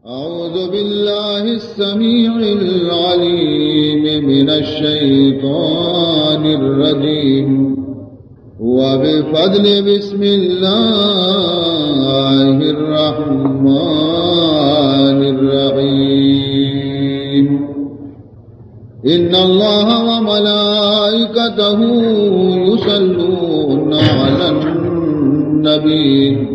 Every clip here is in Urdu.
أعوذ بالله السميع العليم من الشيطان الرجيم وبفضل بسم الله الرحمن الرحيم إن الله وملائكته يصلون على النبي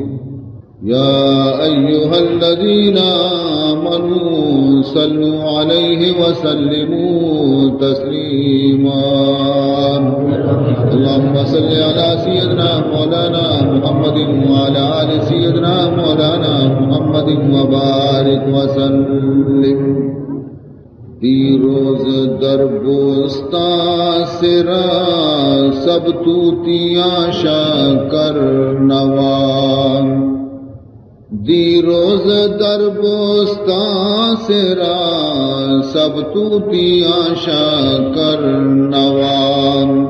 يا أيها الذين آمنوا صلوا عليه وسلموا تسليما اللهم صل على سيدنا مولانا محمد وعلى آل سيدنا مولانا محمد وبارك وسلم روز دربوستان سرا سب توتیاں شاکر نوان دی روز دربوستان سرا سب توتیاں شاکر نوان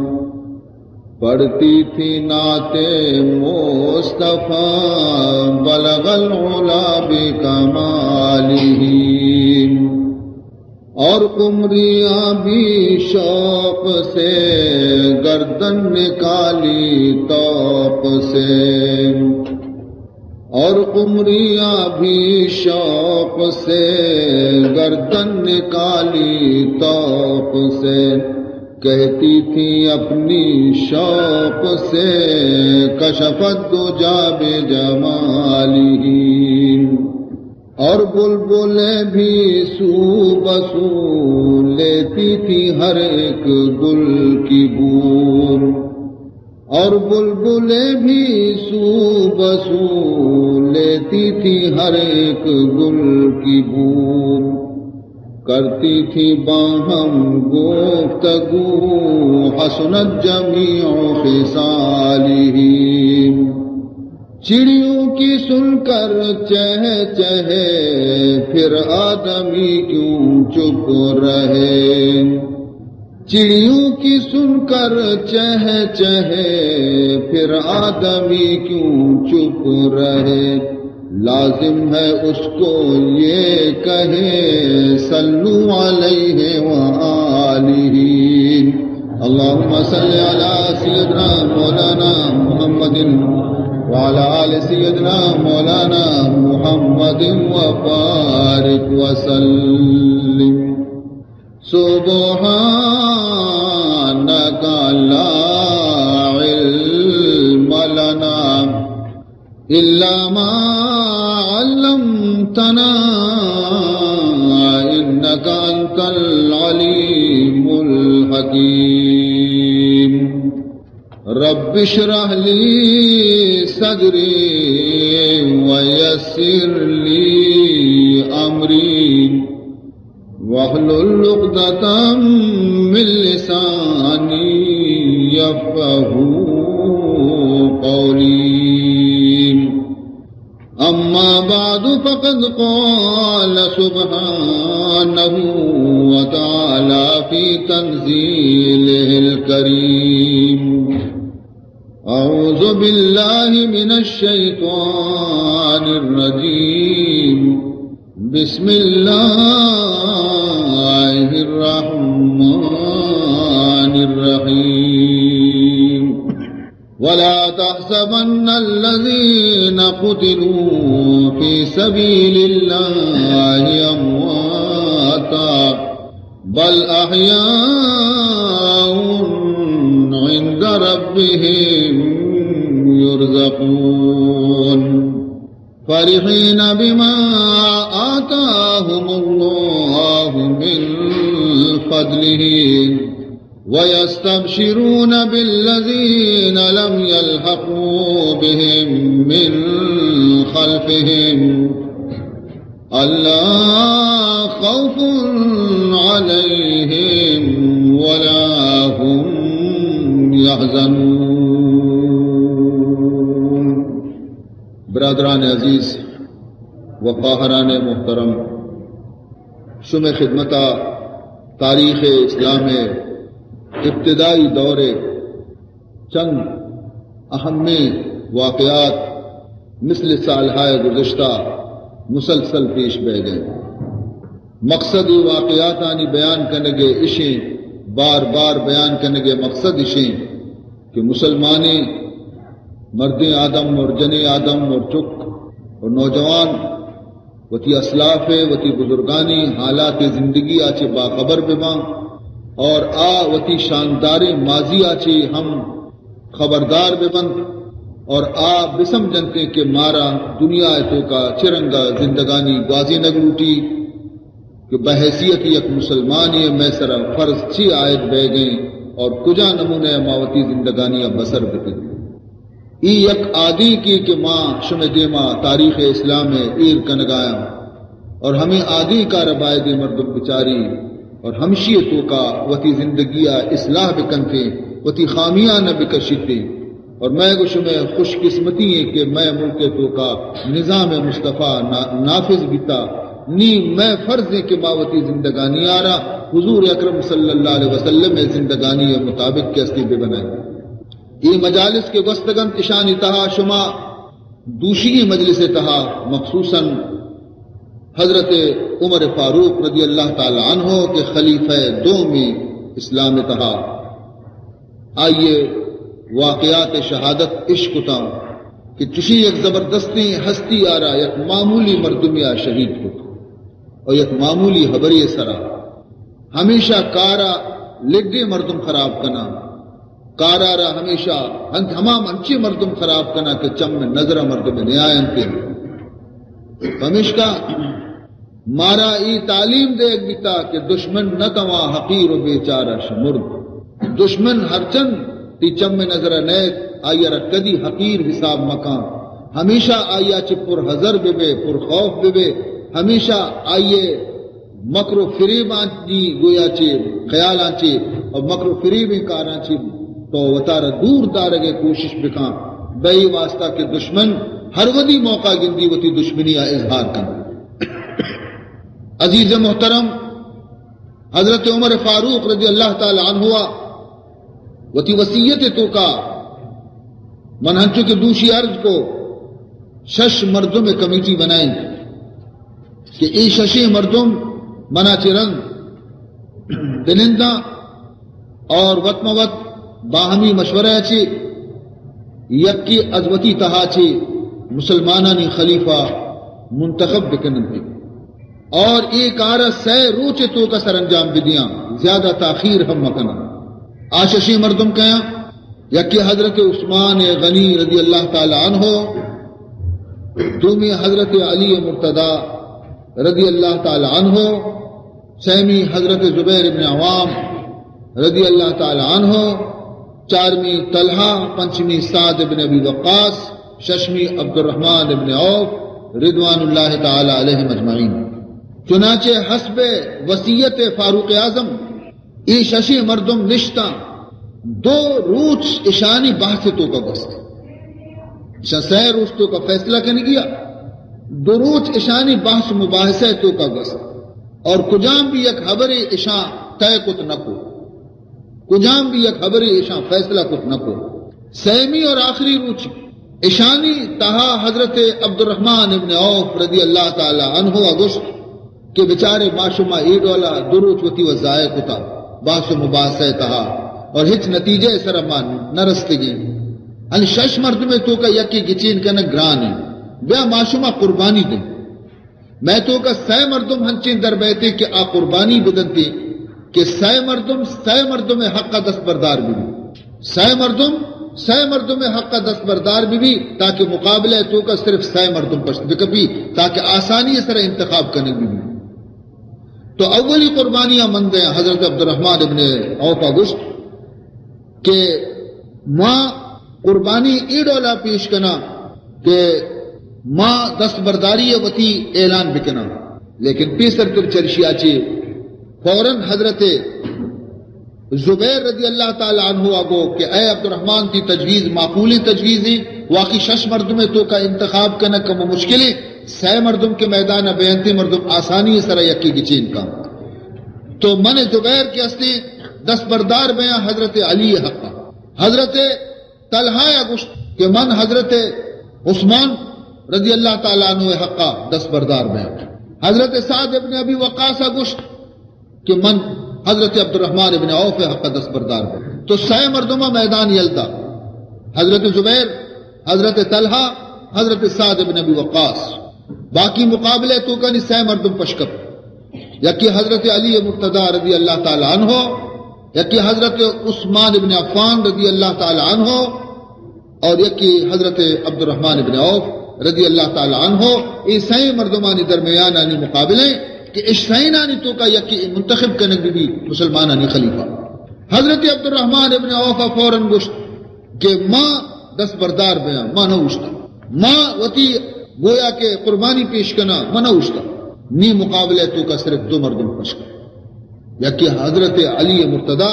پڑھتی تھی نعت مصطفیٰ بلغ العلا بکمالہ اور قمریاں بھی شوق سے گردن نکالی توپ سے اور قمریاں بھی شوق سے گردن نکالی توپ سے کہتی تھی اپنی شوق سے کشفت دجا بجمالہ اور بلبلیں بھی سو بسو لیتی تھی ہر ایک گل کی بو اور بلبلیں بھی سو بسو لیتی تھی ہر ایک گل کی بو کرتی تھی باہم گفتگو حسنت جمیع خصالہ چڑیوں کی سن کر چہہ چہے پھر آدمی کیوں چپ رہے چڑیوں کی سن کر چہہ چہے پھر آدمی کیوں چپ رہے لازم ہے اس کو یہ کہے صلو علیہ وآلہ اللہم صلی علی سیدنا مولانا محمد وعلى آل سيدنا مولانا محمد وبارك وسلم سبحانك لا علم لنا إلا ما علمتنا إنك أنت العليم الحكيم رب اشرح لي صدري ويسر لي أمري واحلل عقدة من لساني يفقهوا قولي أما بعد فقد قال سبحانه وتعالى في تنزيله الكريم أعوذ بالله من الشيطان الرجيم بسم الله الرحمن الرحيم ولا تحسبن الذين قتلوا في سبيل الله أمواتا بل أحياء عند ربهم يرزقون فرحين بما آتاهم الله من فضله ويستبشرون بالذين لم يلحقوا بهم من خلفهم ألا خوف عليهم ولا هم يحزنون برادران عزیز و خواہران محترم شمع خدمتہ تاریخ اسلام ابتدائی دور چند اہم واقعات مثل سالهای گزشتہ مسلسل پیش بہ گئے. مقصد واقعات آنی بیان کرنے گے اشیں بار بار بیان کرنے گے مقصد اشیں کہ مسلمانی مرد آدم اور جن آدم اور چک اور نوجوان وتی اسلاف وتی بزرگانی حالات زندگی آچے باخبر بما اور وتی شاندار ماضی آچے ہم خبردار ببند اور بسم جنتے کہ مارا دنیا تو کا چرنگا زندگانی گازی نگروٹی کہ بحیثیت یک مسلمان یہ میں سرا فرض چی آیت بہ گئیں اور کجا نمونے ماوتی زندگانی بسر بکے ای یک عادی کی کہ ماں شم دیما تاریخ اسلام ایر کنگایا اور ہمیں عادی کا ربائد مردم بچاری اور ہمشی تو کا وتی زندگیہ اصلاح بکن تھے وتی خامیاں نہ بکشتے اور میں گوش میں خوش قسمتی ہے کہ میں ملک تو کا نظام مصطفیٰ نافذ بیتا نی میں فرض ہے کہ باوتی زندگانی آ رہا حضور اکرم صلی اللہ علیہ وسلم میں زندگانی مطابق کیسے بھی بنائے. یہ مجالس کے گستگن اشانی تہا شما دوشی مجلس تہا مخصوصاً حضرت عمر فاروق رضی اللہ تعالی عنہ کے خلیفہ دومی اسلام تہا آئیے واقعات شہادت عشق تا کہ چشی ایک زبردستی ہستی آ رہا یک معمولی مردمیا شہید کو اور یک معمولی حبری سرا ہمیشہ کارا لڈے مردم خراب کنا کارا را ہمیشہ ہمام انچی مردم خراب کنا کہ چم میں نظر مردم نیائن کے ہمیشہ مارا ای تعلیم دے ایک بیتا کہ دشمن نہ توا حقیر و بیچارہ شمرد دشمن ہر چند تی چم میں نظر نیت آئیہ رکدی حقیر حساب مکان ہمیشہ آئیہ چی پر حضر بے پر خوف بے ہمیشہ آئیے مکر و فریب آنچی گویا چی خیال آنچی اور مکر و فریب کار آنچی تو وطارہ دور دارگے کوشش بکان بے واسطہ کے دشمن ہر ودی موقع گندی وتی دشمنی اظہار کن. عزیز محترم حضرت عمر فاروق رضی اللہ تعالی عنہ وتی وصیت تو کا منہنچو کے دوسری عرض کو شش مردوں میں کمیٹی بنائیں کہ ای ششی مردم منا چرن دلندہ اور وط موت باہمی مشورہ چی یکی عظمتی تہا چی مسلمانانی خلیفہ منتخب بکنن تھی اور ایک آرہ سے روچے تو کا سر انجام بدیاں زیادہ تاخیر ہم مکنا آششی مردم کہاں یکی حضرت عثمان غنی رضی اللہ تعالی عنہ دومی حضرت علی مرتضی رضی اللہ تعالی عنہ سیمی حضرت زبیر بن عوام رضی اللہ تعالی عنہ چارمی طلحہ پنچمی سعد بن ابی وقاص ششمی عبد الرحمن بن عوف رضوان اللہ تعالی علیہ مجمعین. چنانچہ حسب وصیت فاروق اعظم ای ششی مردم نشتہ دو روچ اشانی بحثتوں کا گست شسیر روچتوں کا فیصلہ کرنے گیا دو روچ اشانی بحث مباحثتوں کا گست اور کجام بھی یک خبر اشاں طے کت نکو کجام بھی یک خبر اشاں فیصلہ کت نکو. سیمی اور آخری روچ اشانی تہا حضرت عبد الرحمن ابن عوف رضی اللہ تعالی عنہ اگست کہ بچارے معشومہ عید والا دروچ وتی و ضائع کتا باس و مباحثہ تہا اور ہچ نتیجہ سرمان نہ رستگی ان شش مرد میں تو کا یکی گچین کا نہ گران ہے بیا معشومہ قربانی دیں میں تو کا سہ مردم ہنچین در بیتے کہ آ قربانی بدنتی کہ سہ مردم حق کا دست بردار بھی سہ مردم حق کا دست بردار بھی تاکہ مقابلہ تو کا صرف سہ مردم پشت بکبھی تاکہ آسانی سر انتخاب کرنے بھی تو اولی قربانیاں مند ہیں حضرت عبد الرحمن ابن عوف گشت کہ ماں قربانی ایڈولا پیش کنا کہ ماں دست برداری وتی اعلان بکنا لیکن پیسر پر چرشیا چی فوراً حضرت زبیر رضی اللہ تعالی عنہ آگو کہ اے عبد الرحمن کی تجویز معقولی تجویز ہے واقعی شش مردم تو کا انتخاب کرنا کم مشکل ہے سہ مردم کے میدان بیانتی مردم آسانی سر یکی گچین کا تو من زبیر کے اصلی دست بردار بیاں حضرت علی حق حضرت طلحہ گشت کہ من حضرت عثمان رضی اللہ تعالیٰ عنہ حقا دستبردار میں حضرت سعد ابن ابی وقاص گشت کہ من حضرت عبد الرحمن ابن عوف حقا دستبردار میں تو سہ مردمہ میدان یلتا حضرت زبیر، حضرت طلحہ، حضرت سعد ابن ابی وقاص، باقی مقابلے تو کنی سہ مردم پشکپ، یکی حضرت علی مرتضی رضی اللہ تعالیٰ عنہ، یکی حضرت عثمان ابن عفان رضی اللہ تعالیٰ عنہ، اور یکی حضرت عبد الرحمن ابن عوف رضی اللہ تعالیٰ عنہ. یہ سائیں مردمانی درمیان آنی مقابلے کہ اشفائن آنی تو کا یکی منتخب کرنے بھی مسلمان آنی خلیفہ. حضرت عبد الرحمن ابن عوف فوراً گشت کہ ماں دستبردار بیاں ماں نہ اوشتا، ماں وتی گویا کہ قربانی پیش کرنا ماں نہ اوشتا. نی مقابلے تو کا صرف دو مردم پشکا، یکی حضرت علی مرتضی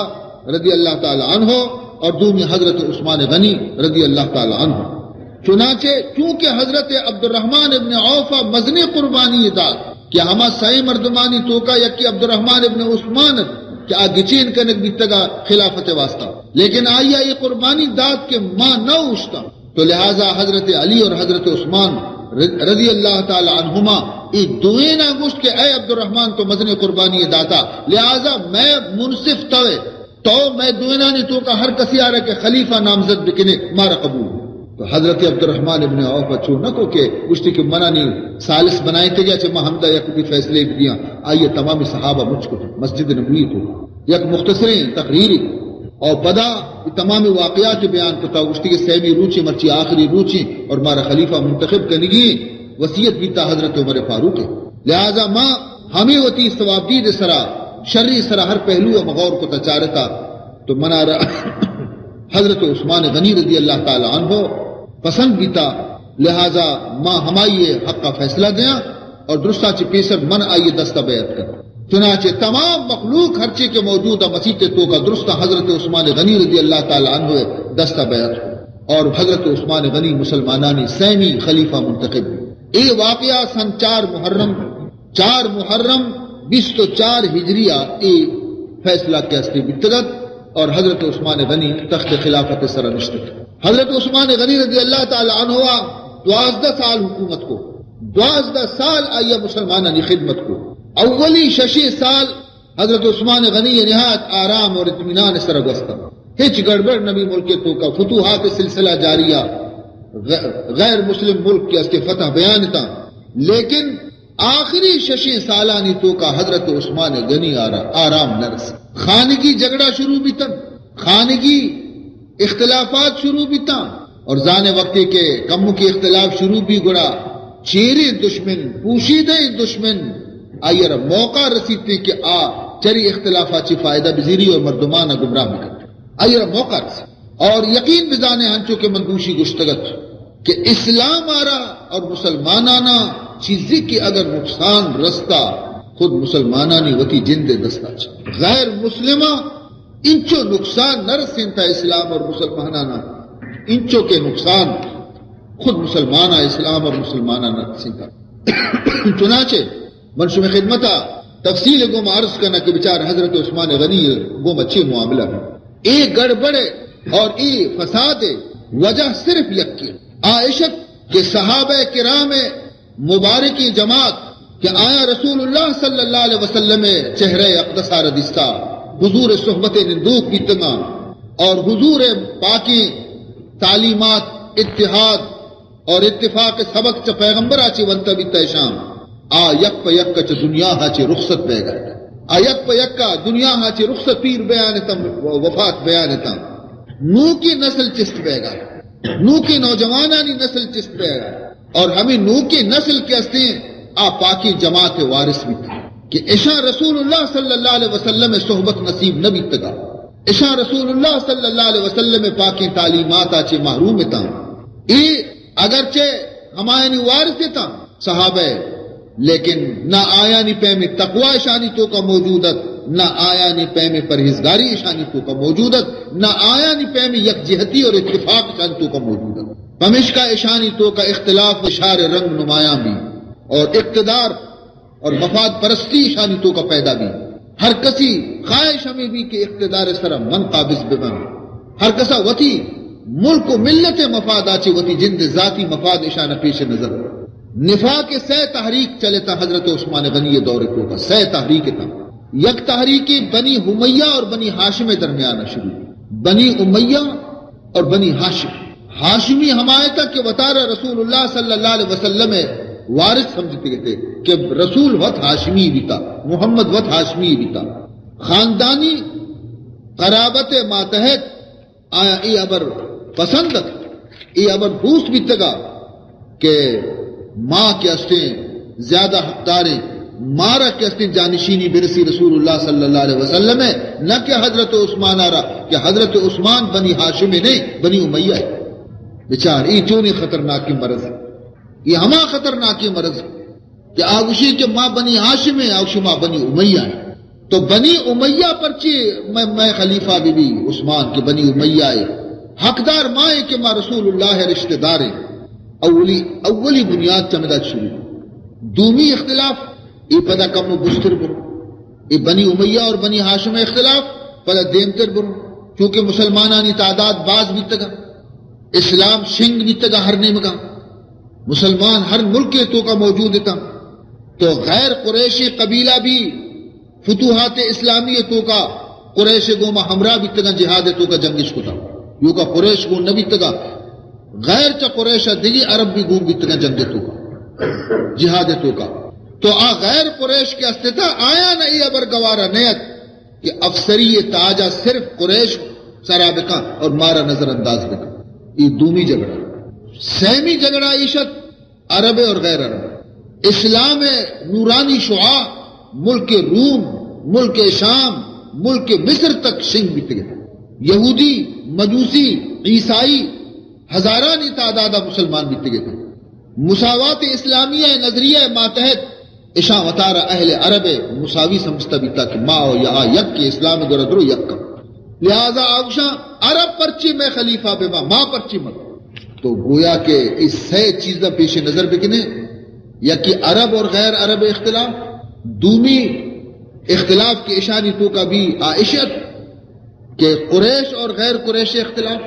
رضی اللہ تعالیٰ عنہ اور دومی حضرت عثمان غنی رضی اللہ تعالیٰ عنہ. چنانچہ چونکہ حضرت عبد الرحمن ابن عوف مزن قربانی داد کہ ہما سائیں مردمانی تو کا یکی عبد الرحمن ابن عثمان کہ آگچین کنک بیتگا خلافت واسطہ، لیکن آئی آئی قربانی داد کے ماں نہ اوشتا، تو لہذا حضرت علی اور حضرت عثمان رضی اللہ تعالی عنہما ای دوئے نہ گوشت کہ اے عبد الرحمن تو مزن قربانی داتا، لہذا میں منصف توے تو میں دوئے نہ تو کا ہر کسی آ رہا کہ خلیفہ نامزد بکنے مارا قبول. تو حضرت عبد الرحمن ابن عوف چھو نہ کو کہ گشتی کہ منع نہیں سالس بنائے تھے گیا چھے حمدہ یک بھی فیصلے بھی دیا. آئیے تمامی صحابہ مجھ کو مسجد نبوی کو یک مختصرین تقریری اور پدا تمام واقعات بیان کرتا گشتی کہ سیمی روچی مرچی آخری روچی اور مارا خلیفہ منتخب کرنگی وصیت بیتا حضرت عمر فاروق ہے. لہذا ماں ہمیں ہوتی ثوابدید سرا شرری سرا ہر پہلو مغور کو تچارتا تو منا حضرت عثمان غنی رضی اللہ تعالی عنہ پسند بیتا. لہذا ماں ہمائی حق کا فیصلہ دیا اور درستہ چی پیسر من آئیے دستہ بیعت کر. چنانچہ تمام مخلوق ہرچے کے موجودہ مسیح تو کا درستہ حضرت عثمان غنی رضی اللہ تعالی عنہ دستہ بیعت اور حضرت عثمان غنی مسلمانانی سیمی خلیفہ منتخب. اے واقعہ سن 4 محرم 24 ہجریہ اے فیصلہ کیسے بتگت اور حضرت عثمان غنی تخت خلافت سرنشت. حضرت عثمان غنی رضی اللہ تعالی عنہ 12 سال حکومت کو 12 سال آئیے مسلمانانی خدمت کو. اولی 6 سال حضرت عثمان غنی نہایت آرام اور اطمینان سرگستہ، ہچ گڑبڑ نبی ملک تو کا فتوحات سلسلہ جاریہ غیر مسلم ملک کے اس کے فتح بیانتا. لیکن آخری 6 سالانی تو کا حضرت عثمان غنی آرام نرس. خانگی جھگڑا شروع بھی تن، خانگی اختلافات شروع بھی تن اور زانے وقتی کے کم کی اختلاف شروع بھی گڑا چیرے دشمن پوشیدہ دشمن آئیر موقع رسیدتے کہ چری اختلافات چی فائدہ بزیری اور مردمانہ گمراہ میں کرتے آئیر موقع رسید. اور یقین بزانے ہنچو کے مندوشی گشتگت کہ اسلام آرا اور مسلمانانا چیزی کی اگر نقصان رستا خود مسلمانانی وتی جند دستا چا غیر مسلمہ انچو نقصان نہ رسینتا اسلام اور مسلمانانا، انچو کے نقصان خود مسلمانہ اسلام اور مسلمانہ نہ رسینتا. چنانچہ منشوم خدمتا تفصیل گم عرض کرنا کہ بچار حضرت عثمان غنی گم اچھی معاملہ ہے. ایک گڑبڑ اور ایک فساد وجہ صرف یکی عائشت کے صحابہ کرام مبارکی جماعت کہ آیا رسول اللہ صلی اللہ علیہ وسلم چہرے اقدسہ ردستہ حضور صحبت نندوک کی تنگا اور حضور پاکی تعلیمات اتحاد اور اتفاق سبق چ پیغمبر آچی ونتا بیتا شام یک پا یک چ دنیا ہاچی رخصت بے گئے یک پا یک دنیا ہاچی رخصت پیر بیانتا وفات بیانتا نو کی نسل چست بے گئے، نو کی نوجوانانی نسل چست بے گئے اور ہمیں نو کی نسل کے استے پاکی جماعت وارث بھی تھا کہ اشاں رسول اللہ صلی اللہ علیہ وسلم صحبت نصیب نبی تگا، اشاں رسول اللہ صلی اللہ علیہ وسلم پاکی تعلیمات آچے محروم تھا. ای اگرچہ ہمایانی وارث تھا صحابہ لیکن نہ آیا نی پہ میں تقوی اشانی تو کا موجودت، نہ آیا نی پہ میں پرہیزگاری اشانی تو کا موجودت، نہ آیا نی پہ میں یکجہتی اور اتفاق اشانی تو کا موجودت. پمشکا اشانی تو کا اختلاف اشار رنگ نمایاں بھی اور اقتدار اور مفاد پرستی اشانی تو کا پیدا بھی. ہر کسی خواہش ہمیں بھی کہ اقتدار سر من قابض ببن، ہر کسا وتی ملک و ملت مفاد آچے وتی جند ذاتی مفاد اشانہ پیش نظر نفاق سے تحریک چلے تا حضرت عثمان غنی دور کو کا سے تحریک تا یک تحریک بنی امیہ اور بنی ہاشم درمیان شروع بنی امیہ اور بنی ہاشم ہاشمی حمایتہ کے وطارہ رسول اللہ صلی اللہ علیہ وسلم وارث سمجھتے تھے کہ رسول وط ہاشمی بھی تھا محمد وط ہاشمی بھی تھا خاندانی قرابت ماتحت آیا ای ابر پسند ای ابر دوست بھی تگا کہ ماں کے اسٹیں زیادہ حقداریں مارا کے اسٹیں جانشینی برسی رسول اللہ صلی اللہ علیہ وسلم ہے نہ کہ حضرت عثمان آ رہا کہ حضرت عثمان بنی ہاشم نہیں بنی امیہ ہے بچار ای چونی خطرناکی مرض یہ ہما خطرناکی مرض کہ آگوشی کہ ماں بنی ہاشم ہے آگوشی ماں بنی امیہ ہے تو بنی امیہ پرچی میں خلیفہ بی عثمان کے بنی امیہ ہے حقدار ماں ہے کہ ماں رسول اللہ ہے رشتہ دار ہے اولی بنیاد چمدہ شروع دومی اختلاف ای پدا کم و بستر برو ای بنی امیہ اور بنی ہاشم اختلاف پدا دیمتر برو چونکہ مسلمانانی تعداد باز بھی تگا اسلام شنگ بھی تگا ہر نیم کا مسلمان ہر ملک کے تو کا موجود تھا تو غیر قریشی قبیلہ بھی فتوحات اسلامی تو کا قریش گوما ہمراہ بھی تگا جہاد تو کا جنگش کو تھا یوں کا قریش کو نبی تگا غیر چا قریشہ دیگی عرب بھی گوم بھی تگا جنگ تو کا جہاد تو کا تو غیر قریش کے استتا آیا نہ ای ابر گوارا نیت کہ افسری تاجہ صرف قریش سرابقہ اور مارا نظر انداز بکا یہ دومی جھگڑا سہمی جھگڑا عیشت عرب اور غیر عرب اسلام نورانی شعاع ملک روم ملک شام ملک مصر تک شنگ بیت گئے یہودی مجوسی عیسائی ہزارانی تعدادہ مسلمان بیت گئے تھے مساوات اسلامیہ نظریہ ماتحت اشاں وطارہ اہل عرب مساوی سمجھتا بیتا کہ ما و یا یک کے اسلام گردرو یک کا لہذا آوشاں عرب پرچی میں خلیفہ بے ماں پرچی مت تو گویا کہ اس سے چیزیں پیش نظر بکنے یا کہ عرب اور غیر عرب اختلاف دومی اختلاف کی اشانی تو کا بھی عائشت کہ قریش اور غیر قریش اختلاف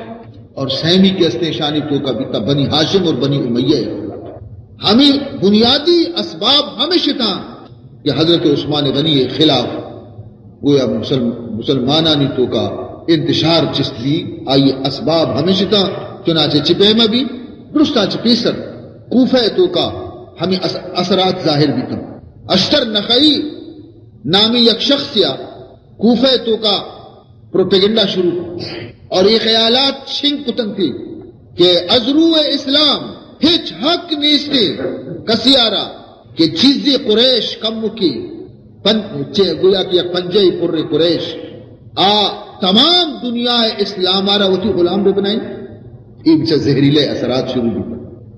اور سہمی کے استے اشانی تو کا بھی تا بنی ہاشم اور بنی امیہ اختلاف ہمیں بنیادی اسباب ہمیشہ تھا کہ حضرت عثمان غنی خلاف گویا مسلمانانی تو کا انتشار چست بھی آئی اسباب ہمیشہ تھا چنانچہ چپے میں بھی درستہ چپیسر کوفہ تو کا ہمیں اثرات ظاہر بھی تھا اشتر نخعی نامی یک شخص یا کوفہ تو کا پروپیگنڈا شروع اور یہ خیالات شنگ کتن تھی کہ ازرو اسلام ہچ حق نیستے کسیارا کہ چیزی قریش کم کی گویا کہ پنجے پر قریش تمام دنیا اسلام آرہ ہوتی غلام بے بنائیں یہ بچہ زہریلے اثرات شروع بھی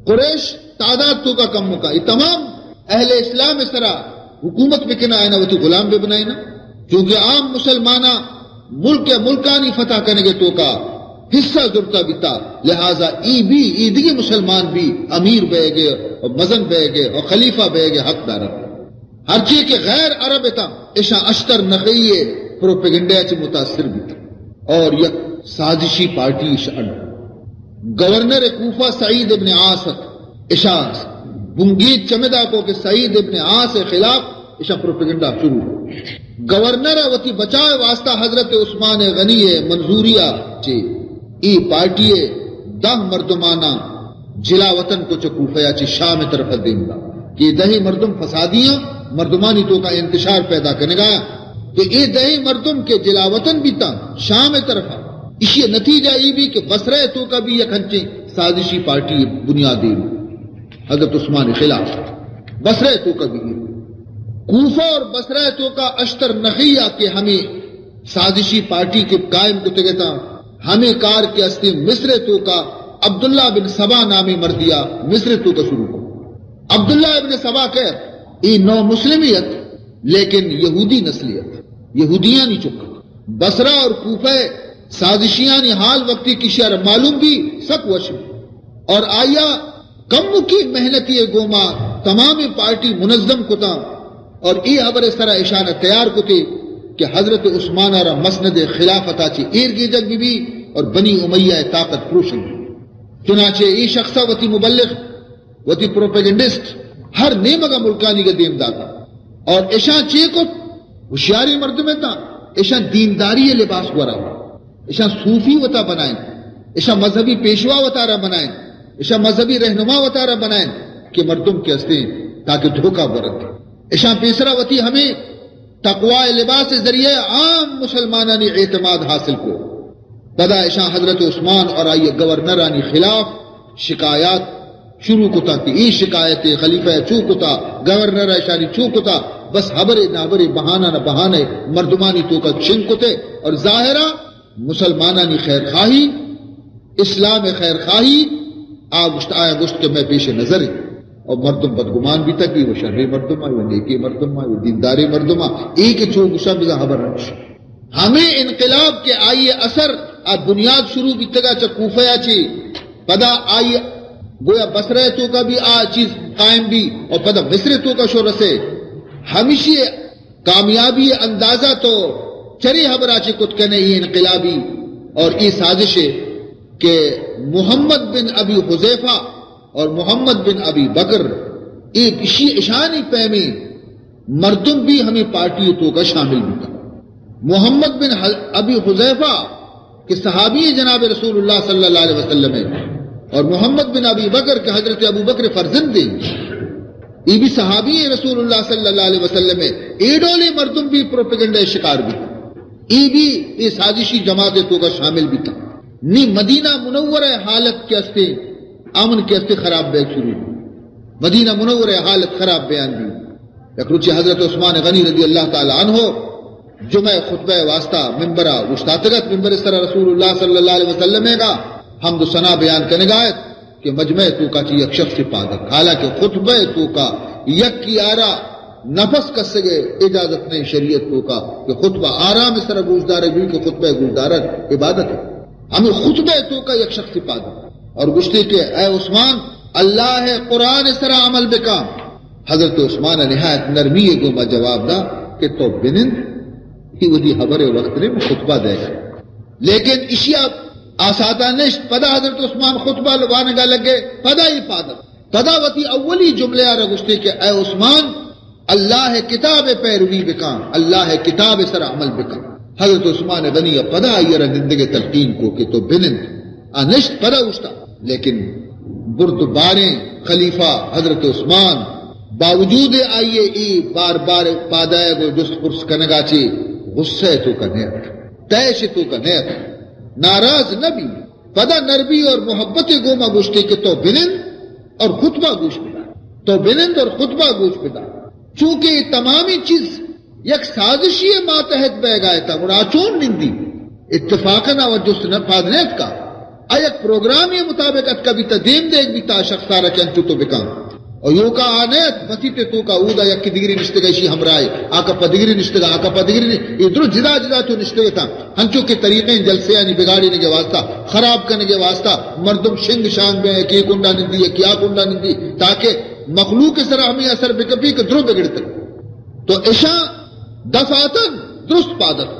قریش تعداد تو کا کم کا یہ تمام اہل اسلام اس طرح حکومت میں کنا آئے نا وہ غلام بھی بنائے نا کیونکہ عام مسلمانہ ملکانی فتح کرنے کے تو کا حصہ ضرورتا بیتا لہذا ای دیگے مسلمان بھی امیر بے گئے اور مزن بے گئے اور خلیفہ بے گئے حق دار ہر چیز کے غیر عرب تا اشا اشتر نقیے پروپیگنڈیا چ متاثر بھی اور یک سازشی پارٹی اشان گورنر کوفہ سعید ابن عاص اشا بنگید چمدہ کو کہ سعید ابن عاص کے خلاف اشا پروپیگنڈا شروع گورنر وتی بچائے واسطہ حضرت عثمان غنی منظوریہ چے ای پارٹی 10 مردمانہ جلا وطن کو چکوفیا چی شام طرف دیں گا کہ دہی مردم فسادیاں مردمانی تو کا انتشار پیدا کرنے گا تو یہ دہی مردم کے جلا وطن بھی تا شام طرف اسی نتیجہ یہ بھی کہ بصرہ تو کا بھی یک ہنچے سازشی پارٹی بنیادی حضرت عثمان خلاف بصرہ تو کا بھی کوفہ اور بصرہ تو کا اشتر نخیہ کے ہمیں سازشی پارٹی کے قائم کو تگتا ہمیں کار کے استے مصر تو کا عبداللہ بن سبا نامی مردیا مصر تو کا شروع کو عبداللہ ابن سبا کہ یہ نو مسلمیت لیکن یہودی نسلیت یہودیاں نہیں چکا بصرہ اور کوفہ سازشیاں حال وقتی کی شہر معلوم بھی سک وشم اور آیا کم کی محنتی گوما تمام پارٹی منظم کتا اور ای حبر اس طرح اشانہ تیار کتے کہ حضرت عثمان را مسند خلافت آچی ایرگی جگ بھی اور بنی امیہ طاقت پروشن. چنانچہ ای شخصہ وتی مبلغ وتی پروپیگنڈسٹ ہر نیمگا ملکانی کا دیم داتا اور ایشان چیکت ہوشیاری مرد میں تا ایشان دینداری لباس گورا ایشان صوفی وتا بنائیں ایشان مذہبی پیشوا وطارہ بنائیں ایشان مذہبی رہنما وطارہ بنائیں کہ مردم کے ہستے تاکہ دھوکہ برت. ایشان پیسرا وتی ہمیں تقوی لباس ذریعے عام مسلمانانی اعتماد حاصل کو. پدا ایشان حضرت عثمان اور آئیے گورنرانی خلاف شکایات شروع کتا تھی. ای شکایت خلیفہ چوکتا گورنر ایشانی چوکتا بس حبر نابر بہانہ نہ بہانے مردمانی تو کا چھنکتے اور ظاہرہ مسلمانانی خیر خواہی اسلام خیر خواہی آگشت آیا گشت کے میں پیش نظر اور مردم بدگمان بھی تک وہ شرعی مردم وہ نیکی مردم وہ دینداری مردم ایک چوکشا بزا حبر رنش. ہمیں انقلاب کے آئیے اثر آج بنیاد شروع بھی تگا چا کوفہ چی پدا آئیے گویا بسرے تو کا بھی چیز قائم بھی اور پدا مصر تو کا شور سے ہمیشہ کامیابی اندازہ تو چری حبرا چی کت کہنے یہ انقلابی اور یہ سازش ہے کہ محمد بن ابی حذیفہ اور محمد بن ابی بکر ایک اشانی پیمی مردم بھی ہمیں پارٹی تو کا شامل بھی تھا. محمد بن ابی حذیفہ کہ صحابی جناب رسول اللہ صلی اللہ علیہ وسلم ہے اور محمد بن ابی بکر کہ حضرت ابو بکر فرزند دیں یہ بھی صحابی رسول اللہ صلی اللہ علیہ وسلم ہے. ایڈولی مردم بھی پروپیگنڈا شکار بھی یہ بھی یہ سازشی جماعت تو کا شامل بھی تھا. نی مدینہ منورہ حالت کے ہستے امن کے ہستے خراب بیگ شروع مدینہ منورہ حالت خراب بیان بھی. یکروچی حضرت عثمان غنی رضی اللہ تعالی عنہ جمعہ خطبہ واسطہ ممبرہ گشتاتگت ممبر سر رسول اللہ صلی اللہ علیہ وسلم کا حمد و ثنا بیان کرنے گائے کہ مجمع تو کا چی یک شخص پادر حالانکہ خطبہ تو کا یک کی آرہ نفس کس سگے اجازت نہیں شریعت تو کا کہ خطبہ آرام اس طرح گوشدار ہے کہ خطبہ گوشدار عبادت ہے. ہمیں خطبہ تو کا یک شخص پادر اور گشتے کہ اے عثمان اللہ ہے قرآن اس طرح عمل بکا. حضرت عثمان نہایت نرمی کو میں جواب دا کہ تو بنند کہ وہی خبر وقت نے خطبہ دے گا لیکن اشیاء آسادہ نشت. پدا حضرت عثمان خطبہ لوانے گا لگے پدا ہی پادر پدا وتی اولی جملے آ رگشتے کہ اے عثمان اللہ کتاب پیروی بکا اللہ کتاب سر عمل بکا. حضرت عثمان غنی پدا آئی رندگے تلقین کو کہ تو بنند نشت پدا اشتا لیکن برد باریں خلیفہ حضرت عثمان باوجود آئیے ای بار بار پادائے گو جست پرس کنگا چی غصے تو کا نیت تیش تو کا نیت ناراض نبی پدا نربی اور محبت گوما گوشتے کہ تو بنند اور خطبہ گوش پدا تو بنند اور خطبہ گوش پدا چونکہ یہ تمامی چیز یک سازشی ماتحت بہ گئے تھا مراچون نندی اتفاقنا و جست نفادنیت کا ایک پروگرامی مطابق ات کبھی تدیم دیکھ بھی تا شخص سارا چنچو تو بکام اور یو کا آنیت مسیط تو کا اودا یک کی دیگری نشتگا اسی ہمرائی آکا پا دیگری نشتگا آکا پا دیگری ادھر جدا جدا تو نشتگا تھا ہنچو کے طریقے جلسے یعنی بگاڑی نگے واسطہ خراب کرنے کے واسطہ مردم شنگ شانگ میں کی کنڈا نندی ہے کیا کنڈا نندی تاکہ مخلوق سر ہمیں اثر بکپی کہ درو بگڑتا تو ایشا دفاتن درست پادت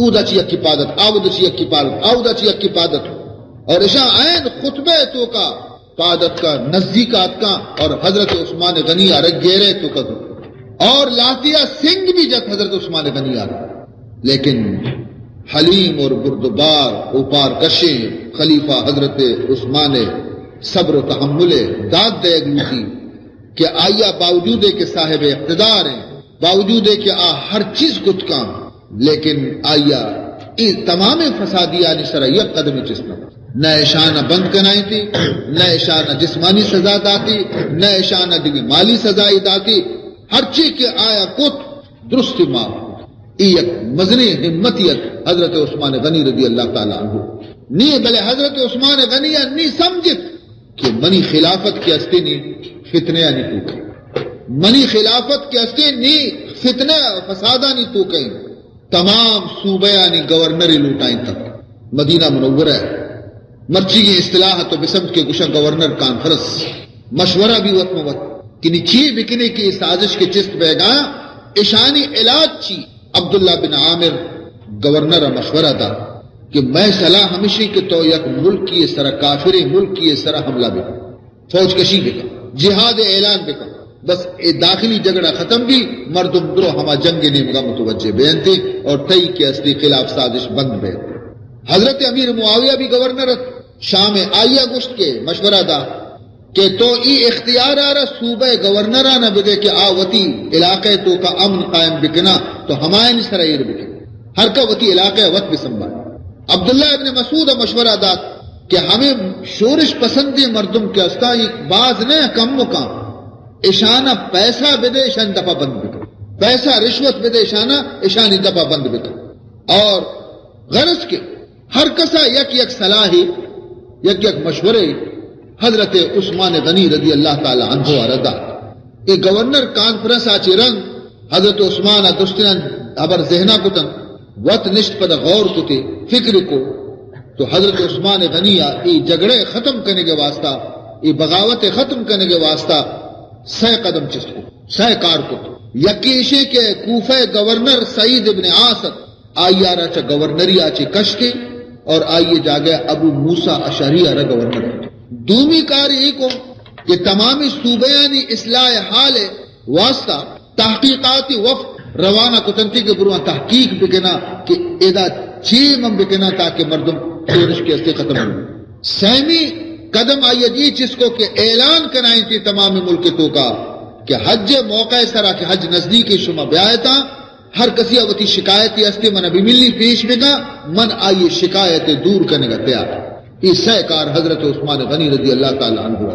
اودا چی یک کی پادت آودا چی یک کی پادت آودا چی یک کی پادت اور ایشا عین خطبہ تو کا پادت کا نزدیکات کا اور حضرت عثمان غنی آرہ گیرے تو کا اور لاتیہ سنگ بھی جت حضرت عثمان غنی آرہ لیکن حلیم اور بردبار اوپار کشے خلیفہ حضرت عثمان صبر و تحمل داد دے گلوٹی کہ آیا باوجود ہے کہ صاحب اقتدار ہیں باوجود ہے کہ ہر چیز کچھ کام لیکن آیا اس تمام فسادی آنی سرہ یک قدمی چسنا نہ اشانہ بند کنائی تھی نہ اشانہ جسمانی سزا داتی نہ اشانہ دیگی مالی سزائی داتی ہر چیز کے آیا کت درست ماں ایک مزنی ہمتیت حضرت عثمان غنی رضی اللہ تعالیٰ عنہ نی بلے حضرت عثمان غنی نی سمجھت کہ منی خلافت کے ہستے نی فتنے نی توکے منی خلافت کے ہستے نی فتنے فسادہ نی توکے تمام صوبیاں نی گورنری لوٹائیں تک مدینہ منورہ ہے مرچی کی اصطلاح تو بسمت کے گشا گورنر کانفرنس مشورہ بھی وقت موت کہ نیچی بکنے کی سازش کے چست بیگا اشانی علاج چی عبداللہ بن عامر گورنر مشورہ دا کہ میں صلاح ہمیشہ کہ تو یک ملک کی اس طرح کافر ملک کی اس طرح حملہ بکا، فوج کشی بکا، جہاد اعلان بکا، بس اے داخلی جھگڑا ختم بھی، مردم درو ہما جنگ نیمگا متوجہ بیانتے اور تئی کے اصلی خلاف سازش بند بیانتے۔ حضرت امیر معاویہ بھی گورنر شام آئیا گشت کے مشورہ دا کہ تو ای اختیار آرہ صوبہ گورنرانہ بدے کہ آوتی علاقے تو کا امن قائم بکنا تو ہمائن سرائر بکنا، ہر کا وتی علاقے وقت بسنبھال۔ عبداللہ ابن مسعود مشورہ دا کہ ہمیں شورش پسندی مردم کے استائی باز نے کم مقام اشانہ پیسہ بدے اشان دفع بند بکن، پیسہ رشوت بدے اشانی دفع بند بکن، اور غرض کے ہر کسا یک یک صلاحی یک یک مشورے حضرت عثمان غنی رضی اللہ تعالی عنہ رضا یہ گورنر کانفرنس آچی رنگ حضرت عثمان دستیان ابر ذہنہ کتن وقت نشت پد غور کتے فکر کو تو حضرت عثمان غنی یہ جگڑے ختم کرنے کے واسطہ یہ بغاوت ختم کرنے کے واسطہ سہ قدم چست کو سہ کار کو یقیشے کے کوفہ گورنر سعید ابن عاصر آئیے چا گورنری آچے کش کے اور آئیے جا گیا ابو موسیٰ اشعری را گورنر دومی کار یہ کو کہ تمامی صوبیانی اصلاح حال واسطہ تحقیقاتی وفد روانہ کتنتی کے بروان تحقیق بکنا کہ ادا چیم بکنا تاکہ مردم شورش کے استے ختم ہو۔ سہمی قدم آئیے جی جس کو کہ اعلان کرائیں تھی تمامی ملک تو کا کہ حج موقع سرا کہ حج نزدیکی شما بیایتا ہر کسی اوتی شکایتی استے من ابھی ملی پیش بگا من آئیے شکایت دور کرنے کا تیار یہ سہ کار حضرت عثمان غنی رضی اللہ تعالی عنہ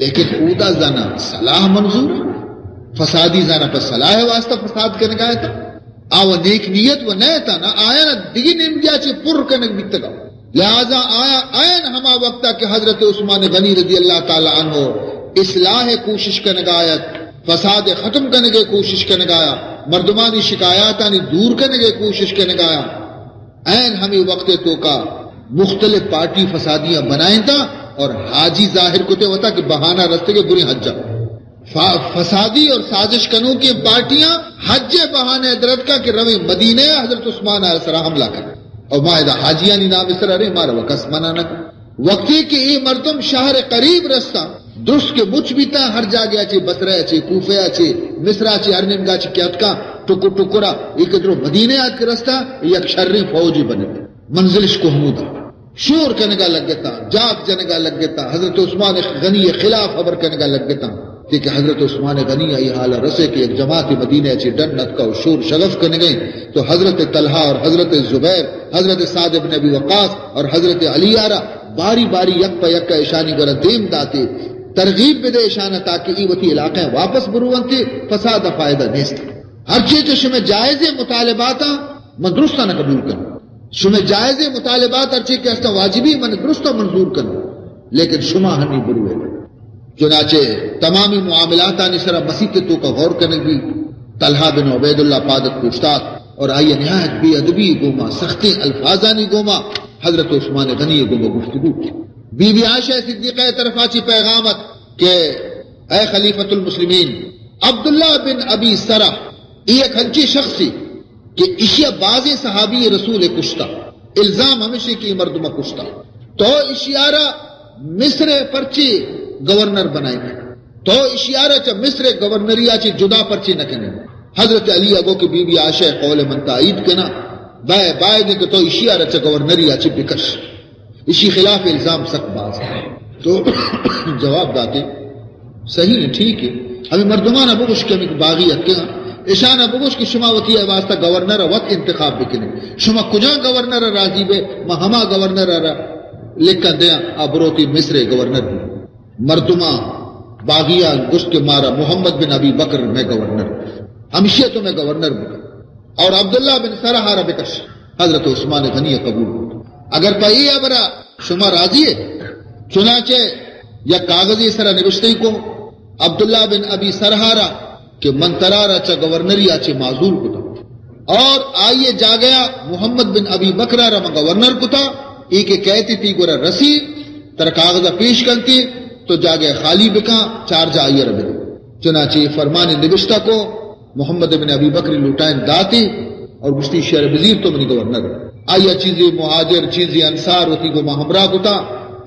لیکن اودا زانا صلاح منظور فسادی زانا پر صلاح واسطہ فساد کرنے کا آیا آو نیک نیت و نئے تا نا آیا نا دیگی نیم گیا چھے پر کرنے بیتا گا لہذا آیا نا ہما وقتا کہ حضرت عثمان غنی رضی اللہ تعالی عنہ اصلاح کوشش کرنے کا آیا فساد ختم کرنے کے کوشش کرنے کا آیا مردمانی شکایاتانی دور کرنے کے کوشش کرنے کا آیا این ہمیں وقت تو کا مختلف پارٹی فسادیاں بنائیں تھا اور حاجی ظاہر کتے ہوتا کہ بہانہ رستے کے بری حجہ فسادی اور سازش کنوں کی پارٹیاں حج بہانے درد کا کہ روی مدینہ حضرت عثمان علیہ السلام حملہ کر اور معاہدہ حاجیانی نام اس طرح رہے مارا وقت منانا کر وقتی کہ یہ مردم شہر قریب رستہ درست کے مچ بیتا ہر جاگیا چھے بسرہ چھے کوفہ چھے مصرہ چھے ہر نمگا چھے کیا اتکا ٹکرا ایک درو مدینہ آت کے رستہ یک شرری فوجی بنے منزلش کو حمودہ شور کرنے کا لگ گتا جاگ جنے کا لگ گتا حضرت عثمان غنی خلاف خبر کرنے کا لگ گتا کہ حضرت عثمان غنی یہ حالہ رسے کہ ایک جماعت مدینہ چھے ڈنت کا شور شغف کرنے گئے تو حضرت طلحہ اور حضرت زبیر حضرت سعد بن ابی وقاص اور حضرت علی آرہ باری باری یک پا یک کا اشانی گرہ دیم داتے ترغیب بدے اشانہ تاکہ ایوتی علاقیں واپس بروان تھے فساد فائدہ نیست ہر چیز شمع جائز مطالباتا من درستہ نہ قبول کرنا شمع جائز مطالبات ہر چیز کے استا واجبی من درستہ منظور کرنا لیکن شمع ہنی بروے چنانچہ تمامی معاملات نسرہ مسیح تو کا غور کرنے بھی طلحہ بن عبید اللہ پادت پوچھتاک اور آئیے نہایت بے ادبی گوما سختی الفاظانی گوما حضرت عثمان غنی گوما گفتگو بی بی عائشہ صدیقہ طرف آچی پیغامت کہ اے خلیفۃ المسلمین عبداللہ بن ابی سرح ایک ہنچی شخصی کہ اشیاء بازی صحابی رسول کشتا الزام ہمیشہ کی مردمہ کشتا تو اشیارہ مصر پرچی گورنر بنائے گئے تو اشیارہ چا مصر گورنری آچی جدا پرچی نہ کرنے حضرت علی اگو کی بی بی عائشہ قول من تائید کنا بائے دیں کہ تو اشیارہ چا گورنری آچی بکش اسی خلاف الزام سخت باز ہے تو جواب داتے صحیح ہے ٹھیک ہے ہمیں مردمانہ بگوش کے ہمیں باغیت کے اشانہ بگوش کی شما وطی واسطہ گورنر وقت انتخاب بکنے شما کجا گورنر راضی بے ہما گورنر لکھا دیا ابروتی مصر گورنر مردمہ باغیہ گشت کے مارا محمد بن ابی بکر میں گورنر ہمیشہ تو میں گورنر بکر اور عبداللہ بن سرح بکش حضرت عثمان غنی قبول اگر پائی ابرا شما راضی ہے چنانچہ یا کاغذی سرا نوشتے کو عبداللہ بن ابی سرحارا کہ منترارا چا گورنری آچے معذور کتا اور آئیے جا گیا محمد بن ابی بکرارا ما گورنر کتا ایک کہتی تھی گورا رسی تر کاغذہ پیش کرتی تو جا گیا خالی بکا چار جا آئیے ربے چنانچہ فرمان نوشتہ کو محمد بن ابی بکر لوٹائن داتی اور گشتی شہر بزیر تو منی گورنر آیا چیزیں مہاجر چیزیں انصار ہوتی کو ہمراہ کو تھا،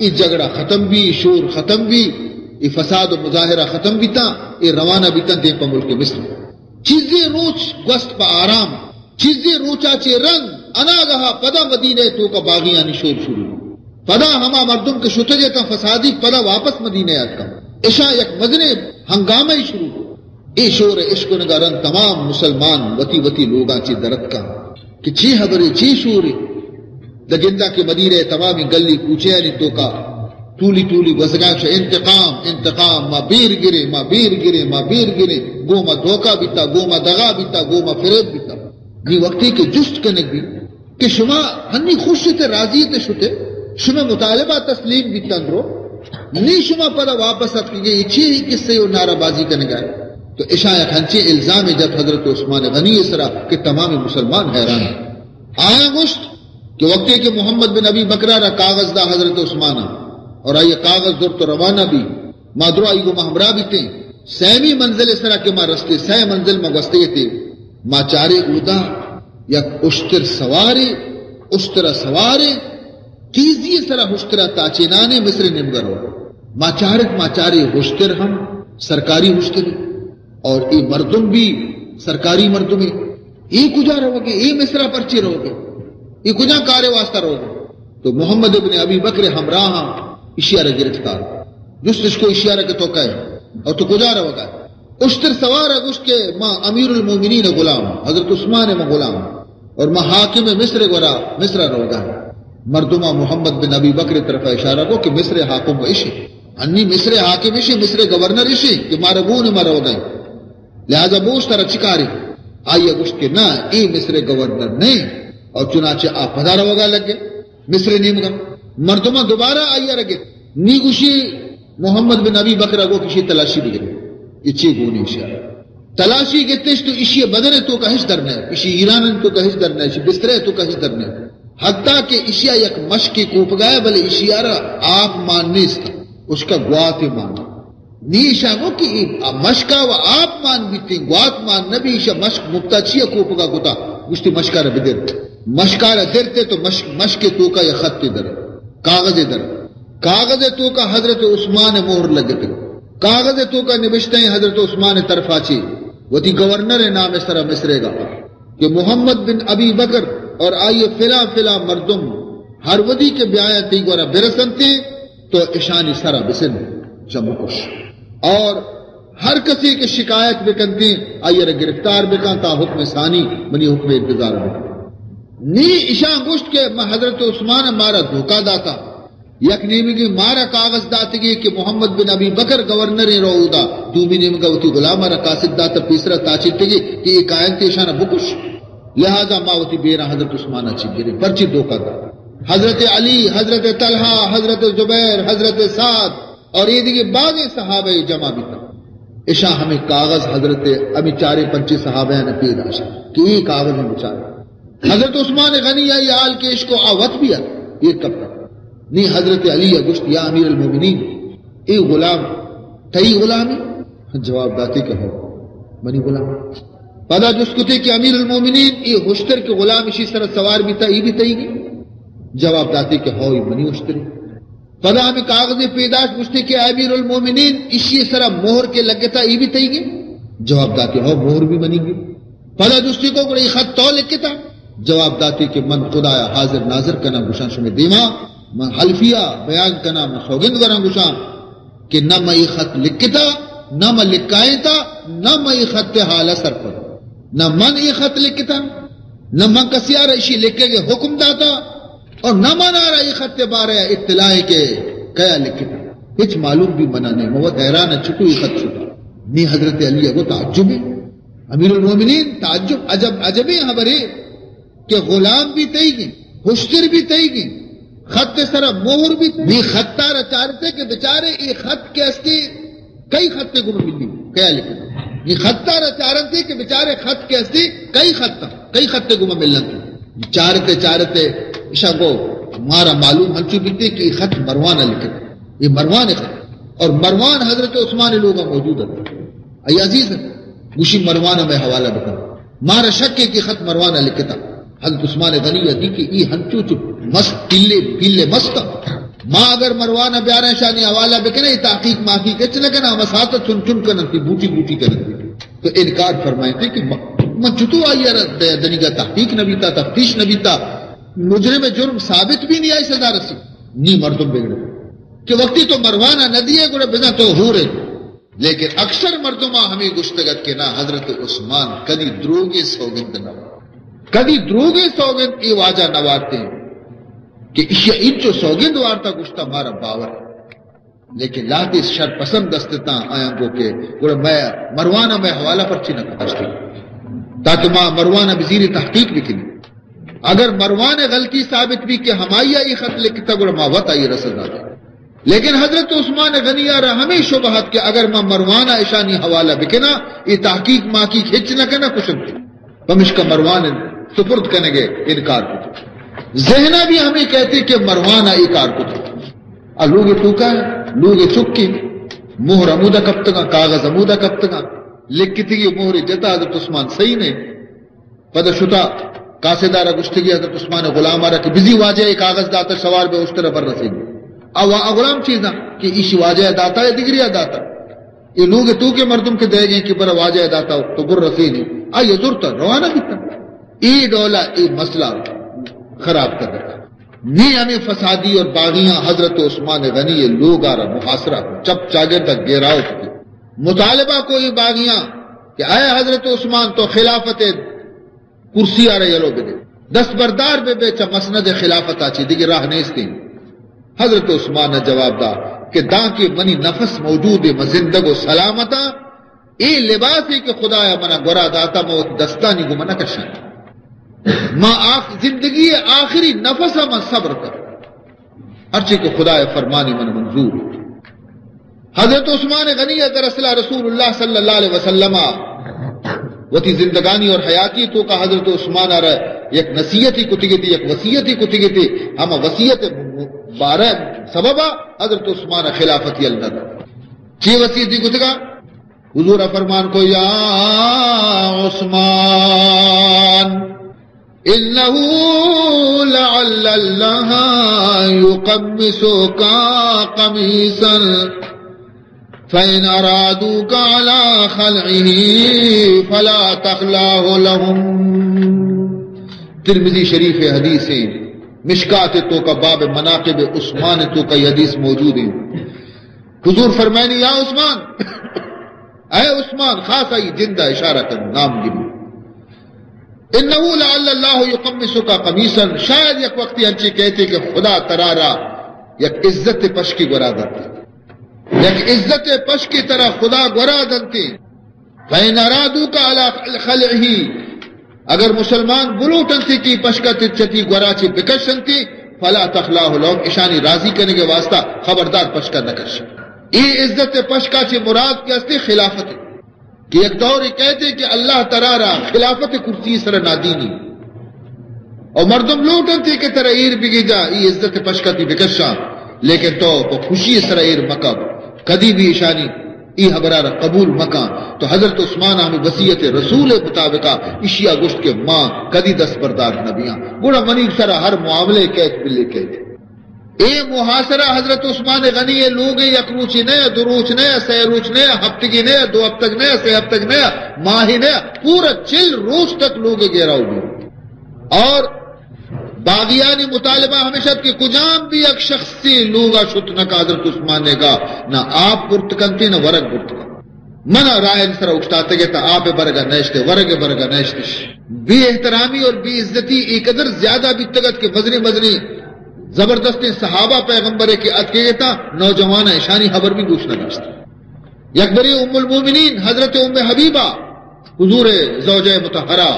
یہ جھگڑا ختم بھی، شور ختم بھی، یہ فساد و مظاہرہ ختم بھی تھا، یہ روانہ بھی تھا دے پا ملک مصر. چیزیں روچ گوست پا آرام، چیزیں روچا چے رنگ انا گہا پدا مدینہ تو کا باغیانی شور شروع پدا ہما مردم کے شتہ جیتا فسادی پدا واپس مدینہ آت کا عشاء یک مدنے ہنگامہ ہی شروع. اے شور عشق نگارن تمام مسلمان وتی وتی لوگاں چے درد کا کہ چی حبرے چی شورے دگندہ کے مدینہ تمامی گلی کوچے آنی تو کا تولی تولی وزگاں شا انتقام انتقام ما بیر گرے ما بیر گرے ما بیر گرے گوما دھوکہ بیتا گوما دغا بیتا گوما فریب بیتا نی وقتی کے جست کنک بھی کہ شما ہنی خوش تے راضی تے شتے شما مطالبہ تسلیم بیتا اندرو نی شما پدا واپس ات کی اچھی ہی کس سے یہ نعرہ بازی کنک آئے. تو عشاء یک ہنچے الزام جب حضرت عثمان غنی اسرا کہ تمام مسلمان حیران آیا گوشت کہ وقتی کہ محمد بن ابی بکرہ را کاغذ دا حضرت عثمان اور آئیے کاغذ دور تو روانہ بھی مادرو آئی گو ہمراہ بھی تھے سیمی منزل اس طرح کے ماں رستے سہ منزل میں گستے تھے ماں چارے اودا یا اشتر سوارے اشترا سوارے تیزی اس طرح اشترا تاچینانے مصر نمگر ہو ماں چارے اشتر ہم سرکاری اشتر اور اے مردم بھی سرکاری مردم اے کجا رہو گے اے مصرہ پرچے رہو گے اے کجا کارے واسطہ رہو گے. تو محمد ابن ابی بکر ہمراہ اشیارہ گرفتار جس اس کو اشیارہ کے تو کہے اور تو کجا رہو گا اشتر سوار ہے اس کے ماں امیر المومنین غلام حضرت عثمان میں غلام اور ماں حاکم مصر گورا مصر رہو گا. مردمہ محمد بن ابی بکر طرف اشارہ کو کہ مصر حاکم عشی انی مصر حاکم عشی مصر گورنر عشی کہ مارا گون مارا ہو گئے لہذا بوش ترہ چکاری آئیے گوشت کے نا اے مصر گورنر نہیں اور چنانچہ آپ پدا رہو گا لگ گئے مصر نیم گا مردمہ دوبارہ آئیے رگے نی گوشی محمد بن ابی بکر کو کسی تلاشی بھی گئے اچھی گونی اشیاء تلاشی گتش تو اشی بدن تو کا حص درنے اشی ایران تو کا حص درنے اشی بسترے تو کا حص درنے حتیٰ کہ اشیاء یک مشق کوپ گئے بلے اشیارہ آپ ماننے اس کا اس کا گوات مانا نی اشاء گو کہ مشقہ و آپ مان بیتی گوات مان نبی اشاء مشق مبتا چیئے کوپ گا گتا گوشتی مشقہ رہ بدر مشقہ رہ درتے تو مشق تو کا یا خط در کاغذ تو کا حضرت عثمان مہر لگتے کاغذ تو کا نبشتے ہیں حضرت عثمان طرف آچی وہ تھی گورنر نام سرا مصرے گا کہ محمد بن ابی بکر اور آئیے فلا مردم ہر ودی کے بیایا تھی گورا برسنتے تو اشانی سرا بسن جمکش اور ہر کسی کے شکایت بکنتے آئیے گرفتار بکن تا حکم ثانی منی حکم انتظار بکن نی اشان گوشت کے حضرت عثمان مارا دھوکہ داتا یک نیمی کی مارا کاغذ داتے گی کہ محمد بن ابی بکر گورنر رہو دا دومی نیمی کا وطی غلام مارا قاسد داتا پیسرا تاچیتے گی کہ یہ قائم تیشانہ بکش لہذا ماوتی بیرا حضرت عثمان اچھی گرے پرچی دھوکہ دا حضرت علی حضرت طلحہ حضرت زبیر حضرت سعد اور یہ دیکھے بعض صحابہ جمع بھی تھا اشاں ہمیں کاغذ حضرت ابھی چارے پنچے صحابہ نے پید آشا کہ یہ کاغذ میں بچارے حضرت عثمان غنی آئی آل کے عشق و آوت بھی ہے یہ کب تک نہیں حضرت علی گشت یا امیر المومنین اے غلام تئی غلامی جواب داتے کہ ہو منی غلام پدا جس کو تھے کہ امیر المومنین یہ ہوشتر کے غلام اسی طرح سوار بھی تھا یہ بھی تئی گی جواب داتے کہ ہو منی ہوشتری پدا ہمیں کاغذ پیداش پوچھتے کہ امیر المومنین اسی طرح مہر کے لگے تھا یہ بھی تئی گی جواب داتے ہو مہر بھی بنی گی پدا جستی کو یہ خط تو لکھے تھا جواب داتے کہ من خدایا حاضر ناظر کا نام گشان شمی دیما من حلفیہ بیان کا نام سوگند کا نام گشان کہ نہ میں یہ خط لکھتا نہ میں لکھائیں تھا نہ میں یہ خط حال اثر پر نہ من یہ خط لکھتا نہ من کسی آ رہا اسی لکھے گے حکم داتا اور نہ من آ رہا یہ خط بارے اطلاع کے کیا لکھتا ہچ معلوم بھی منانے موت حیران ہے چھٹو یہ خط چھٹا نی حضرت علی کو تعجب ہے امیر المومنین تعجب عجب ہے خبریں کہ غلام بھی تئی گی ہوشتر بھی تئی گی خط سرا مہر بھی نہیں خطہ رچارتے کہ بچارے یہ خط کے استی کئی خط گم ملی کیا لکھنا یہ خطہ رچارتے کہ بچارے خط کے استی کئی خط گم ملن چارتے عشاء کو ہمارا معلوم ہنچو بیتے کہ یہ خط مروان لکھے یہ مروان خط اور مروان حضرت عثمان لوگا موجود ہے ای عزیز ہے گوشی مروان میں حوالہ بکر مارا شک ہے کہ خط مروان لکھتا حضرت عثمان غنی دی کہ ای ہنچو چپ مست پلے مست ماں اگر مروانہ بیارہ شانی حوالہ بکنے تحقیق ماکی کچھ نہ کنا مساتت چن چن کرن تھی بوٹی کرن تھی تو انکار فرمائے تھے کہ من چھتو آئی دنی کا تحقیق نبی تا تفتیش نبی تا مجرم جرم ثابت بھی نہیں آئی سزا رسی نی مردم بگڑے کہ وقتی تو مروانہ ندیے گڑے بزا تو ہو رہے لیکن اکثر مردمہ ہمیں گشتگت کے نا حضرت عثمان کدی دروگے سوگند ای واجہ نوارتے ہیں کہ انچو سوگند وارتا گشتا ہمارا باور لیکن لاتی شر پسند دستتا آیاں گو کے گوڑا میں مروانہ میں حوالہ پر چی نہ کتاشتی تاکہ ماں مروانہ بزیر تحقیق بھی کنی اگر مروانہ غلطی ثابت بھی کہ ہمائی آئی خط لکھتا گوڑا ماں وط آئی رسل آتا لیکن حضرت عثمان غنی آرہ ہمیں شبہت کہ اگر ماں مروانہ اشانی حوالہ بکنا یہ تحقیق ماں کی کھچ نہ کنا کشم کی پمش کا مروانہ سپرد کرنے گے انکار کو ذہنہ بھی ہمیں کہتے کہ مروانہ انکار کو لوگ تو کا لوگ چکی مہر عمودہ کب تک کاغذ عمودہ کب تک لکھ تھی یہ مہر جتا حضرت عثمان صحیح نے پدہ شتا کاسدارہ گشتگی حضرت عثمان غلام آرہ کہ بزی واجہ کاغذ داتا سوار بے اس طرح پر رسید غلام چیزاں کہ ایش واجہ داتا ہے دگری داتا یہ لوگ تو کے مردم کے دے گئے کہ برا واجہ داتا تو بر رسید آئیے ضرورتا روانہ بیتا ای ڈولا ای مسئلہ خراب کر رہا نی ہمیں فسادی اور باغیاں حضرت عثمان غنی لوگ آ رہا محاصرہ چپ چاگر تک گیراؤ کی مطالبہ کو یہ باغیاں کہ آئے حضرت عثمان تو خلافت کرسی آ رہے یلو بدے دستبردار بے بے چا مسند خلافت آچی دیکھ راہ نیستی حضرت عثمان نے جواب دا کہ داں کے منی نفس موجود ہے مزندگ و سلامتا اے لباس ہے کہ خدایا منا گورا داتا موت دستانی کو منا کشن زندگی آخری نفس میں صبر کر ہرچی کو خدا فرمانی من منظور حضرت عثمان غنی دراصل رسول اللہ صلی اللہ علیہ وسلم وتی زندگانی اور حیاتی تو کا حضرت عثمان آ رہا ایک نصیحتی کتگی تھی ایک وصیتی کتگی تھی ہم وصیت بارہ سببا حضرت عثمان خلافتی اللہ چی وصیتی کتگا حضور فرمان کو یا عثمان إِنَّهُ لَعَلَّ اللَّهَ يُقَمِّسُكَ قَمِيصًا فَإِنْ أَرَادُوكَ عَلَى خَلْعِهِ فَلَا تَخْلَعْهُ لَهُمْ ترمذی شریف حدیث ہے مشکات تو کا باب مناقب عثمان تو کا یہ حدیث موجود ہے حضور فرمائیں یا عثمان اے عثمان خاص آئی جندہ اشارہ کر نام گری انہو لعل اللہ یقمسک قمیصا شاید یک وقتی ہنچی کہتے کہ خدا ترارا یک عزت پشکی گورا دنتی یک عزت پشکی طرح خدا گورا دنتی فین ارادوک علی خلعہی اگر مسلمان بلوٹن تھی کی پشکت چتی گورا چی بکشن تھی فلا تخلاہ لهم اشانی راضی کرنے کے واسطہ خبردار پشکا نکش ای عزت پشکا چی مراد کی اصلی خلافت کہ ایک دور کہتے کہ اللہ ترارا خلافت کرسی سر نادینی اور مردم لوٹن تھے کہ ترہ ایر بگی جا ای عزت پشکتی بکشا لیکن تو خوشی سر ایر مکہ کدی بھی اشانی ای حبرار قبول مکہ تو حضرت عثمان ہمیں وصیت رسول مطابقہ اشیاء گشت کے ماں کدی دست بردار نبیاں گوڑا منی سر ہر معاملے کہت بلے کہتے اے محاصرہ حضرت عثمان غنی لوگ یک روچی نیا دو روچ نیا سی روچ نیا ہفتگی نیا دو ہفتگ نیا سی ہفتگ نیا ماہی نیا پورا 40 روز تک لوگ گیراؤ گے اور باغیانی مطالبہ ہمیشہ کہ کجام بھی ایک شخصی لوگا شتنکا حضرت عثمان نے کہا نہ آپ پرتکنتی نہ ورگ پرتکن منہ رائے سر اکشتاتے گئے تا آپ برگا نیشتے ورگ برگا نیشتے بی احترامی اور بی عزتی ایک ادھر زیادہ بھی تگت کے مزنی زبردستی صحابہ پیغمبر کی عد کے گئے نوجوان اشانی خبر بھی گوشنا گشتا یکبری ام المومنین حضرت ام حبیبہ حضور زوجہ متحرہ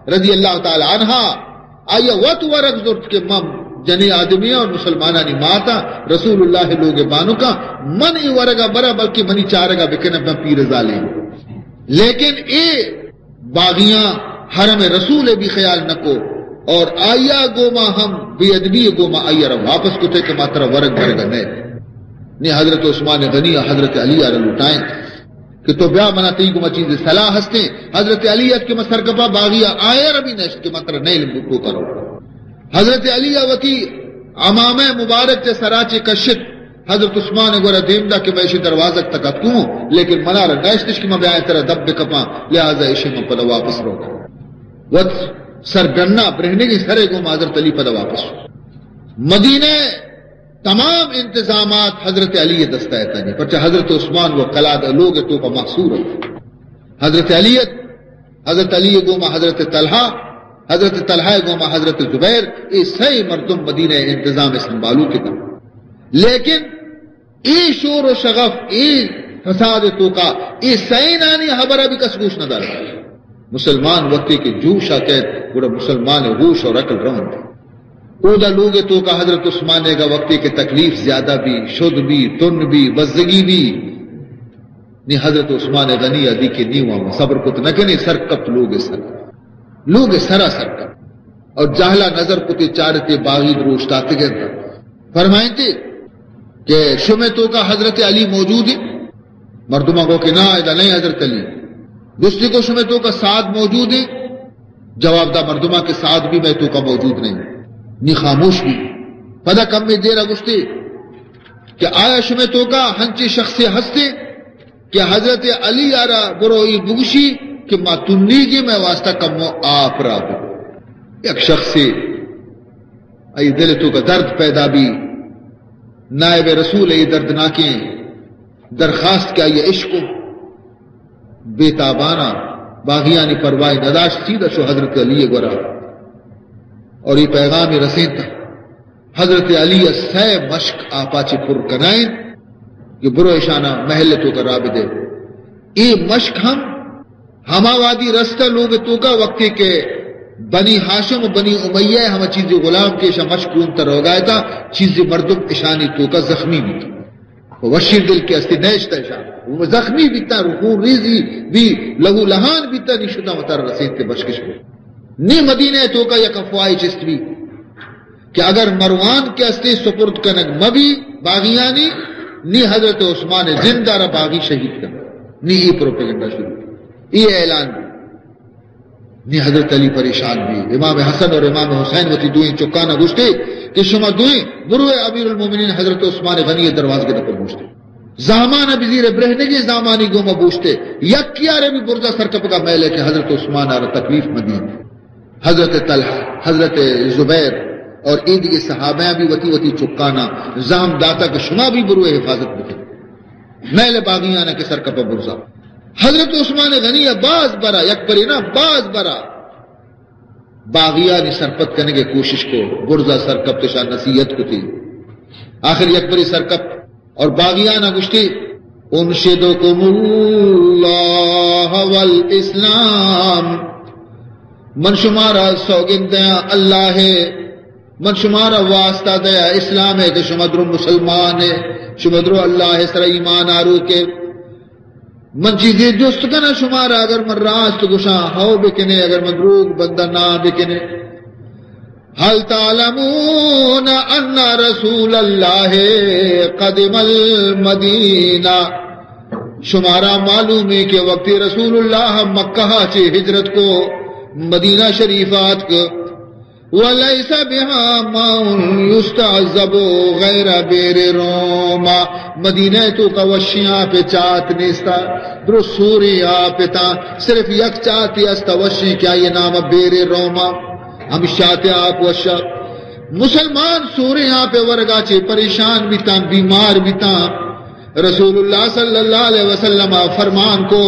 رضی اللہ تعالی عنہ آیا وط ورق زرد کے مم جنی آدمیہ اور مسلمانانی ماتا رسول اللہ لوگ بانو کا من ای ورگا برا بلکہ منی چارگا بکن اپنا پیر ظالم لیکن اے باغیاں حرم رسول بھی خیال نکو اور آیا گوما ہم بے ادبی گوما آیا رہا واپس کو تھے کہ ماترہ ورگ برگا نہیں حضرت عثمان غنی حضرت علی آرہ لوٹائیں کہ کہ تو بیا مناتی کو چیز صلاح ہستے حضرت علیت کے مسرکپا باغیہ آئے ربی نشت کے مطر نہیں لمبو کرو حضرت علی وتی امام مبارک سے سراچے کشت حضرت عثمان گورا دیمدہ کے میں دروازہ تک کوں لیکن منار نیشتش کی میں بیائے ترہ دب کپاں لہذا عشی میں پدا واپس رو وقت سرگنہ برہنے کی سرے کو حضرت علی پدا واپس رو مدینہ تمام انتظامات حضرت علی دستایتا نہیں پرچہ حضرت عثمان وہ قلاد لوگ تو کا محصور ہے حضرت علی گوما حضرت طلحہ گوما حضرت زبیر یہ صحیح مردم مدینہ انتظام سنبھالو کے تھا لیکن ای شور و شغف ای فساد تو کا ای سینانی حبرہ بھی کسگوش نہ دار مسلمان وقتی کے جوشا قید پورا مسلمان ہوش اور عقل رون تھا اودا لوگ تو کا حضرت عثمان کا وقتی کے تکلیف زیادہ بھی شد بھی تن بھی بزدگی بھی نی حضرت عثمان غنی ادی کے نیواں صبر کو تو نہ کہنے سرکت لوگ سرا سرکت اور جاہلا نظر کو تے چارتے باغی روشتاتے گئے فرمائیں تھے کہ شمع تو کا حضرت علی موجود ہے مردمہ کو کہ نہ ایدہ نہیں حضرت علی دوسری کو شمع تو کا ساتھ موجود ہے جواب دا مردمہ کے ساتھ بھی میں تو کا موجود نہیں نی خاموش بھی پدا کم میں دیر اگستے کہ آیا شمع تو کا ہنچے شخص ہستے کہ حضرت علی آرہ بروئی بگشی کہ ما تنی گی میں واسطہ کمو آپ را بو ایک شخص سے ای دل تو کا درد پیدا بھی نائب رسول ای دردناکیں درخواست کیا یہ عشق بے تابانہ باغیانی پروائی نداشت سیدھا شو حضرت علی گورا اور یہ پیغام رسین تھا حضرت علی سہ مشق آپاچے پر کنائن یہ برو اشانہ محل تو کا رابط ہے یہ مشق ہما وادی رستہ لوگ تو کا وقتی کے بنی ہاشم و بنی امیہ ہم چیز غلام کے شا مشکون تر ہو گیا تھا چیز مردم اشانی تو کا زخمی بھی تھا وشیر دل کے استی نیشتہ اشان وہ زخمی بھی تھا رخون ریزی بھی لہو لہان بھی تھا نشدہ مطار رسید کے بشکش کو نی مدینہ تو کا یک افوائی چست بھی کہ اگر مروان کے استی سپرد کنگ مبی باغیانی نی حضرت عثمان زندہ را باغی شہید کر نی یہ پروپیگنڈا شروع یہ اعلان بھی نی حضرت علی پریشان بھی امام حسن اور امام حسین وتی دوئیں چکانا گوشتے کہ شما دوئیں بروئے امیر المومنین حضرت عثمان غنی دروازے کے دفر گوشتے زامان بزیر برہنگی زامانی گوما بوشتے یک کیارے بھی برزہ سرکپ کا میل ہے کہ حضرت عثمان آرہ تکلیف مدین حضرت طلحہ حضرت زبیر اور عید کے صحابیاں بھی وتی چکانا زام داتا کہ شما بھی بروئے حفاظت بکے میل باغیانا کے سرکپ برزہ حضرت عثمان غنی باز برا یک بری نا باز برا باغیانی سرپت کرنے کے کوشش کو برزہ سرکپ تشان نصیحت کو تھی آخر یک بری سرکپ اور باغیانہ گشتی انشدکم اللہ والاسلام من شمارا سوگن دیا اللہ ہے من شمارا واسطہ دیا اسلام ہے کہ شمدر مسلمان ہے شمدر اللہ سر ایمان آرو کے من چیزیں جست کنا شمارا اگر من راست گشا ہو بکنے اگر من روگ بندہ نہ بکنے حل تعلمون ان رسول اللہ قدم المدینہ شمارا معلوم ہے کہ وقت رسول اللہ مکہ سے ہجرت کو مدینہ شریفات کو وَلَيْسَ بِهَا مَاءٌ يُسْتَعْذَبُ غَيْرَ بِئْرِ روما مدینہ تو قوشیاں پہ چات نیستا درو سوریا پہ تا صرف یک چاتی استا وشی کیا یہ نام بیر روما ہم شاتے آپ وشا مسلمان سوریا پہ ورگا چے پریشان بھی تا بیمار بھی تا رسول اللہ صلی اللہ علیہ وسلم فرمان کو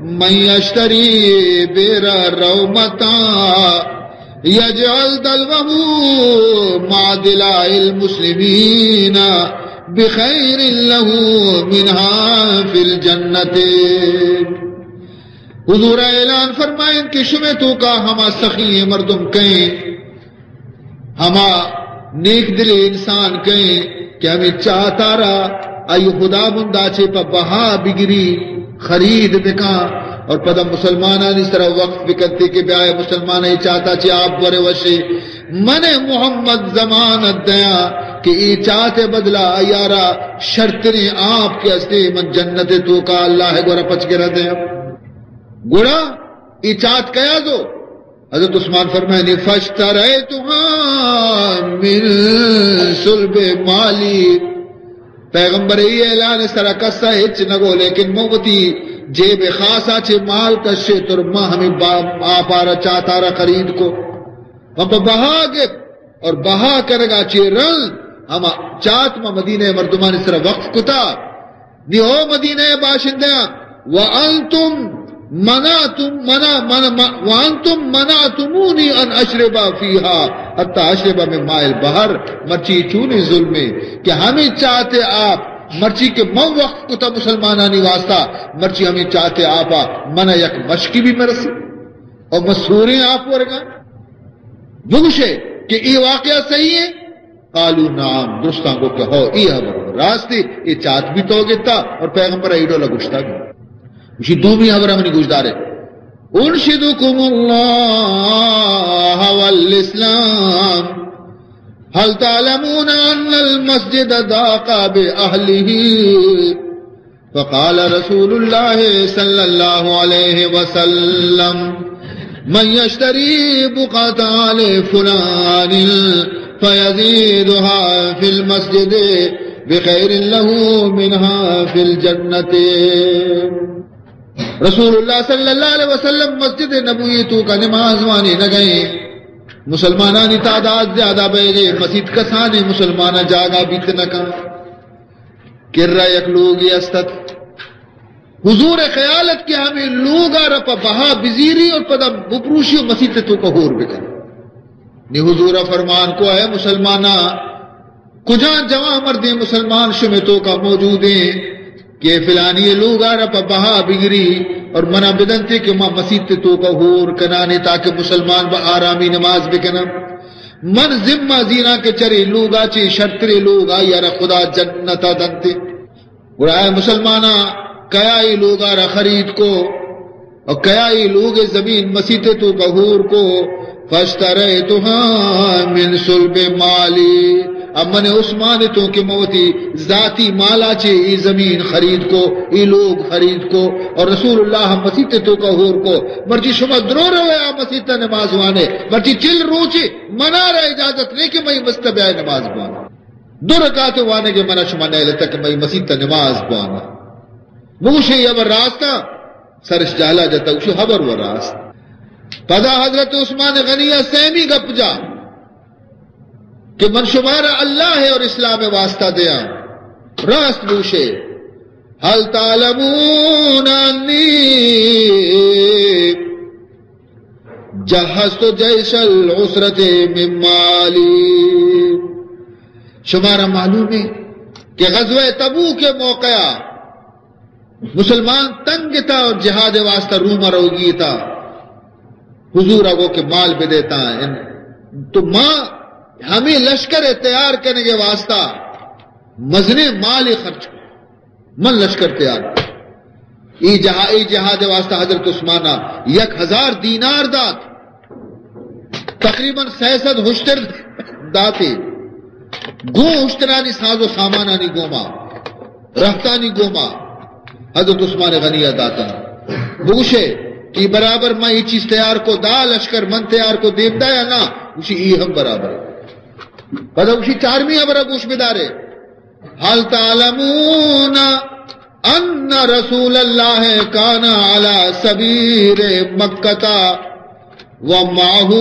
من یشتری بیر رومتا یجعل دلوہ معدلاء المسلمین بخیر لہو منہا فی الجنت حضور اعلان فرمائیں کہ شمع تو کا ہما سخی مردم کہیں ہما نیک دل انسان کہیں کہ ہمیں چاہتا رہا آئی خدا بندہ چھے پا بہا بگری خرید بکا اور پدم مسلمانان اس طرح وقت بکتے کہ بیائے مسلمان ہی چاہتا چھے آپ برے وشی من محمد زمانت دیا کہ ای چاہتے بدلا یارا شرط نے آپ کے ہستے من جنت تو کا اللہ ہے گورا پچ کے رہتے ہیں گوڑا ای چاہت کیا دو حضرت عثمان فرمائے فاشتریتها من صلب مالی پیغمبر یہ اعلان سرا کسا ہچ نگو لیکن موتی جیب خاصا چھے مال کشے تر ماں ہمیں آپارا چاہتارا خرید کو ہم بہا گے اور بہا کرگا چھے رل ہم چاہت ما مدینہ مردمان اس طرح وقف کتا نی او مدینہ باشندیاں وانتم منعتمونی ان اشربا فیہا حتی اشربا من ماء البحر مرچی چونی ظلمے کہ ہمیں چاہتے آپ مرچی کے مو وقت کو تا مسلمانانی واسطہ مرچی ہمیں چاہتے آپا منع یک مشکی بھی مرسی اور مسوریں آپ ورگا بگشے کہ یہ واقعہ صحیح ہے قالو نام درستان کو کہ ہو ای حبر راستی یہ چاہت بھی تو گتا اور پیغمبر ایڈو لگشتا بھی اسی دو بھی حبر ہمیں گشدارے انشدکم اللہ والاسلام هل تعلمون أن المسجد ضاق بأهله فقال رسول الله صلى الله عليه وسلم من يشتري بقعة آل فلان فيزيدها في المسجد بخير له منها في الجنة رسول اللہ صلی اللہ علیہ وسلم مسجد نبوی تو کا نماز وانے نہ گئے مسلمانانی تعداد زیادہ بے گئے مسجد کسانے مسلمانہ جاگا بیت نکا کر رہا یک لوگی استت حضور خیالت کہ ہمیں لوگا رپا بہا بزیری اور پدا بپروشی و مسجد تو کہور بکن نی حضور فرمان کو ہے مسلمانہ کجاں جوان مردیں مسلمان شمتوں کا موجود ہیں کہ فلانی لوگا رپا بہا بگری اور منع بدن تھے کہ ماں مسجد تو کا ہور کنانے تاکہ مسلمان با آرامی نماز بکنا من ذمہ زینا کے چرے لوگا چے شرطرے لوگا یارا خدا جنتا دنتے اور آئے مسلمانہ کیائی لوگا را خرید کو اور کیائی لوگ زمین مسجد تو کا ہور کو فاشتریتها من صلب مالی اب من عثمان تو کہ موتی ذاتی مالا چھے ای زمین خرید کو ای لوگ خرید کو اور رسول اللہ مسیح تو کا ہور کو مرچی شما درو روے آپ مسیح تا نماز وانے مرچی چل روچے منا رہا اجازت نہیں کہ میں مستبع نماز بانا دو رکعت وانے کے منا شما نہیں لیتا کہ میں مسیح تا نماز بانا موشے یہ بر راستہ سرش جالا جاتا اسے حبر و راست پدا حضرت عثمان غنیہ سیمی گپ جا کہ من شمارا اللہ ہے اور اسلام واسطہ دیا راست بوشے حل تعلمون انی جہزت جیش العسرت من مالی شمارا معلوم ہے کہ غزوہ تبوک کے موقع مسلمان تنگ تھا اور جہاد واسطہ روما روگی تھا حضور اگو کے مال بھی دیتا ہے تو ماں ہمیں لشکر تیار کرنے کے واسطہ مزنے مال خرچ من لشکر تیار ای جہاد واسطہ حضرت عثمانہ 1000 دینار دات تقریباً 600 ہشتر داتے گو ہشترانی ساز و سامانانی گوما رفتانی گوما حضرت عثمان غنیہ داتا بوشے کہ برابر میں یہ چیز تیار کو دا لشکر من تیار کو دیتا یا نا اسی ای ہم برابر پتہ اسی چارمی ابرا گوش بدارے حل تعلمون ان رسول اللہ کان علی سبیر مکہ ومعه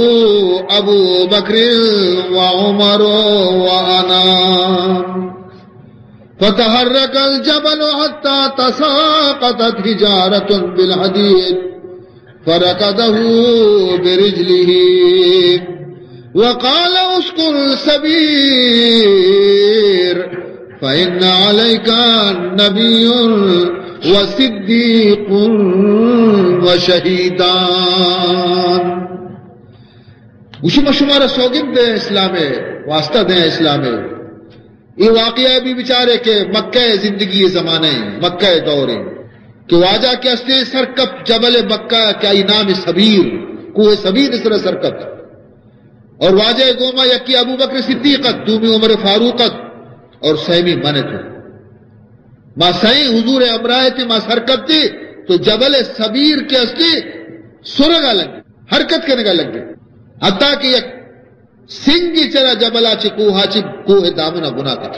ابو بکر وعمر وانا فتحرك الجبل حتى تساقطت حجارة بالحديد فركضه برجله وقال اسكن السبير فإن عليك نبي وصديق وشهيدان وشما شمارا سوگند دیں اسلام واسطہ دیں اسلام یہ واقعہ بھی بچارے کہ مکہ زندگی زمانے مکہ دورے کہ واجہ کے استے سرکب جبل مکہ کیا نام سبیر کوہ سبیر اس طرح سرکب اور واجہ گوما یکی ابو بکر صدیقت دومی عمر فاروقت اور سیمی منت ماں سائیں حضور امرائے تھے ماں حرکت تھی تو جبل صبیر کے استے سرگا لگ حرکت کرنے کا لگ گئے حتیٰ کہ یک سنگی چرا جبلا چی کوہا چی کوہ دامنا بنا کا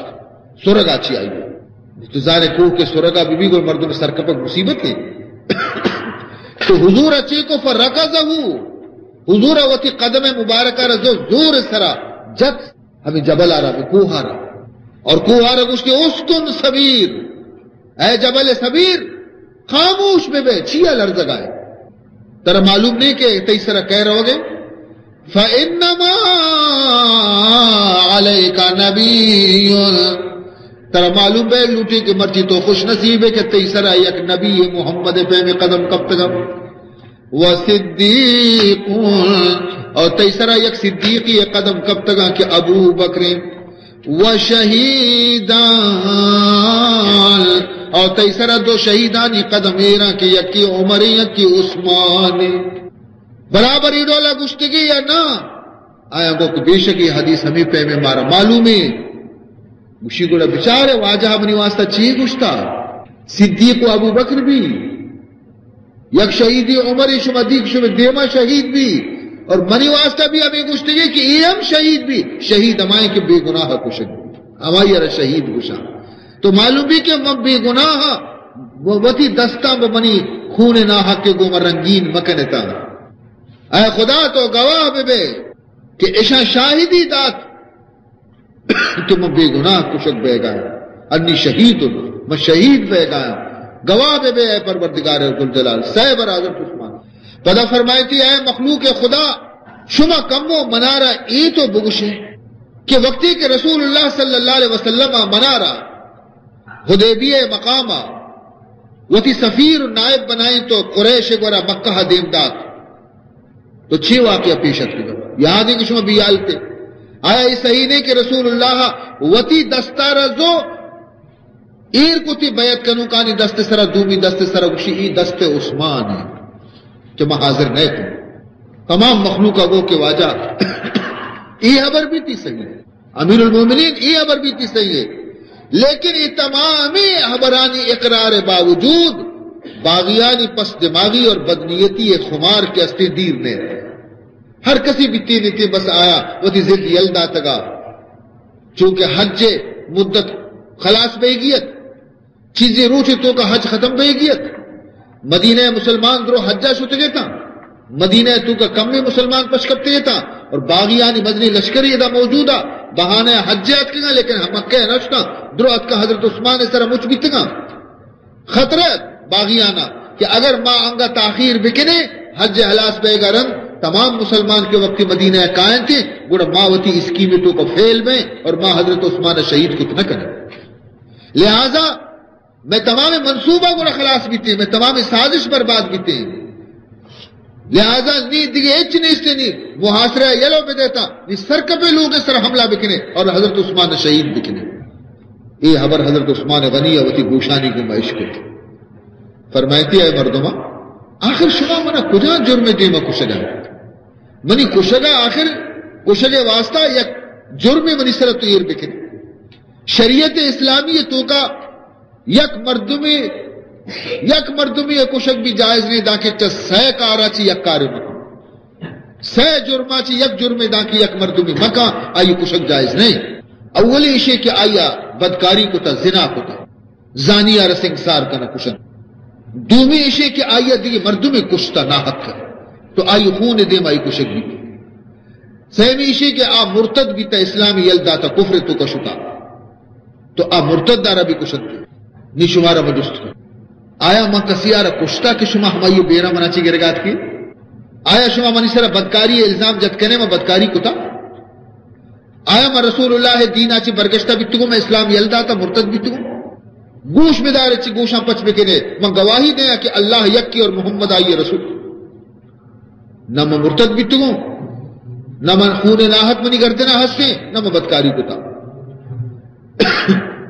سرگا چی آئی انتظار کوہ کے سرگا بی کو مردوں میں سرکپک مصیبت ہے تو حضور اچھی کو فرقزہو حضور وتی قدم مبارکہ رزو زور سرا جت ہمیں جبل آ رہا کوہ آ رہا اور کوہ آ رہا اس کے اسکن صبیر اے جبل صبیر خاموش میں بے چیا لرزگا ہے ترہ معلوم نہیں کہ تیسرا کہہ رہو گے فَإِنَّمَا عَلَيْكَ نَبِيٌّ ترہ معلوم بے لوٹی کہ مرچی تو خوش نصیب ہے کہ تیسرا یک نبی محمد پہ میں قدم کب تک وَصِدِّيقٌ اور تیسرا یک صدیقی قدم کب تک کہ ابو بکر وَشَهِيدًا اور تیسرا دو شہیدانی قدم ایرا کہ یکی عمر یکی عثمان برابر ایڈولا گشتگی یا نا آیا گو کہ بے شک یہ حدیث ہمیں پہ میں مارا معلوم ہے گوشی گوڑا بچارے واجہ بنی واسطہ چیئے گشتا صدیق و ابو بکر بھی یک شہیدی عمر شما دیکھ شما دیما شہید بھی اور منی واسطہ بھی ہمیں گشتگی کہ ایم شہید بھی شہید ہمائیں کہ بے گناہ کشک ہمائی ارہ شہید گشا تو معلوم بھی کہ من بے گناہ وتی دستا بمنی خون ناحق کے گومر رنگین مکنتا اے خدا تو گواہ بے کہ اشا شاہدی دات کہ من بے گناہ کشک بے گایا انی شہید میں شہید بے گایا گواہ بے اے پروردگار ذوالجلال صاحب اعظم عثمان پدا فرمائیتی اے مخلوق خدا شما کمو منارا ای تو بگشے کہ وقتی کہ رسول اللہ صلی اللہ علیہ وسلم منارا حدیبیہ مقامہ وتی سفیر نائب بنائی تو قریش گورا مکہ دیم دات تو چھ واقعہ پیشت کی یہاں دیں کہ شما بیالتے آیا یہ صحیح نہیں کہ رسول اللہ وتی دستارزو ایر کو تی بیعت کنو کانی دست سرا دومی دست سرا گوشی ای دست عثمان ہے کہ میں حاضر نہیں تھا تمام مخلوقہ وہ کہ واجہ ای حبر بھی تھی صحیح ہے امیر المومنین ای حبر بھی تھی صحیح ہے لیکن یہ تمامی حبرانی اقرار باوجود باغیانی پس دماغی اور بدنیتی خمار کے استے دیر نے رہے ہر کسی بھی تین تھی بس آیا وہ تھی زد یلدا تگا چونکہ حج مدت خلاص بے گیت چیزیں روچے تو کا حج ختم بے گیت مدینہ مسلمان درو حجہ شتے گئے تھا مدینہ تو کا کم میں مسلمان پشکپتے گئے تھا اور باغیانی مدنی لشکری ادا موجودہ بہانہ حجیات کی گا لیکن ہم مکہ نشتا درو کا حضرت عثمان اس طرح مچ بیتے گا خطرت باغیانہ کہ اگر ماں انگا تاخیر بکنے حج حلاس بے گا رنگ تمام مسلمان کے وقت مدینہ قائم تھے گوڑا ماں وتی اسکیمی تو کو فیل میں اور ماں حضرت عثمان شہید کت نہ کرے لہذا میں تمام منصوبہ گوڑا خلاص بیتے میں تمام سازش برباد بیتے لہذا نی دیگے ایچ نیستے نی محاصرہ یلو پہ دیتا نی سرکپے لوگ سر حملہ بکنے اور حضرت عثمان شہید بکنے یہ حبر حضرت عثمان غنی وتی گوشانی کو معیش کرتے فرمائیتی ہے مردمہ آخر شما منا کجا جرم دیما کشگا منی کشگا آخر کشگے واسطہ یک جرم منی سر تیر بکنے شریعت اسلامی تو کا یک مردمی کشک بھی جائز نہیں دا کہ سہ کارا چی یک کار مکا سہ جرما چی یک جرم دا کہ یک مردمی مکا آئی کشک جائز نہیں اولی اشے کہ آیا بدکاری کو تا زنا کو تا زانیہ رسنگسار کا نہ کشن دومی اشے کہ آیا دیگے مردمی کشتا ناحق کر تو آئی خون دیم آئی کشک بھی سہمی اشے کہ آ مرتد بھی تا اسلامی یلدا تا کفر تو کشتا تو آ مرتد دارا بھی کشت نی شمارا مجست کر آیا ماں کسیارا کشتا کہ شما ہمائی بیرا مناچی گرگات کی آیا شما منی سرا بدکاری الزام جت کنے میں بدکاری کتا آیا میں رسول اللہ دین آچی برگشتہ بیتگو میں اسلام یلدا تا مرتد بیتگو گوش میں دارے چی گوشاں پچ بکنے میں گواہی دیا کہ اللہ یکی اور محمد آئی رسول نہ میں مرتد بیتگو نہ میں خون ناحق منی گردنا ہستے نہ میں بدکاری کتا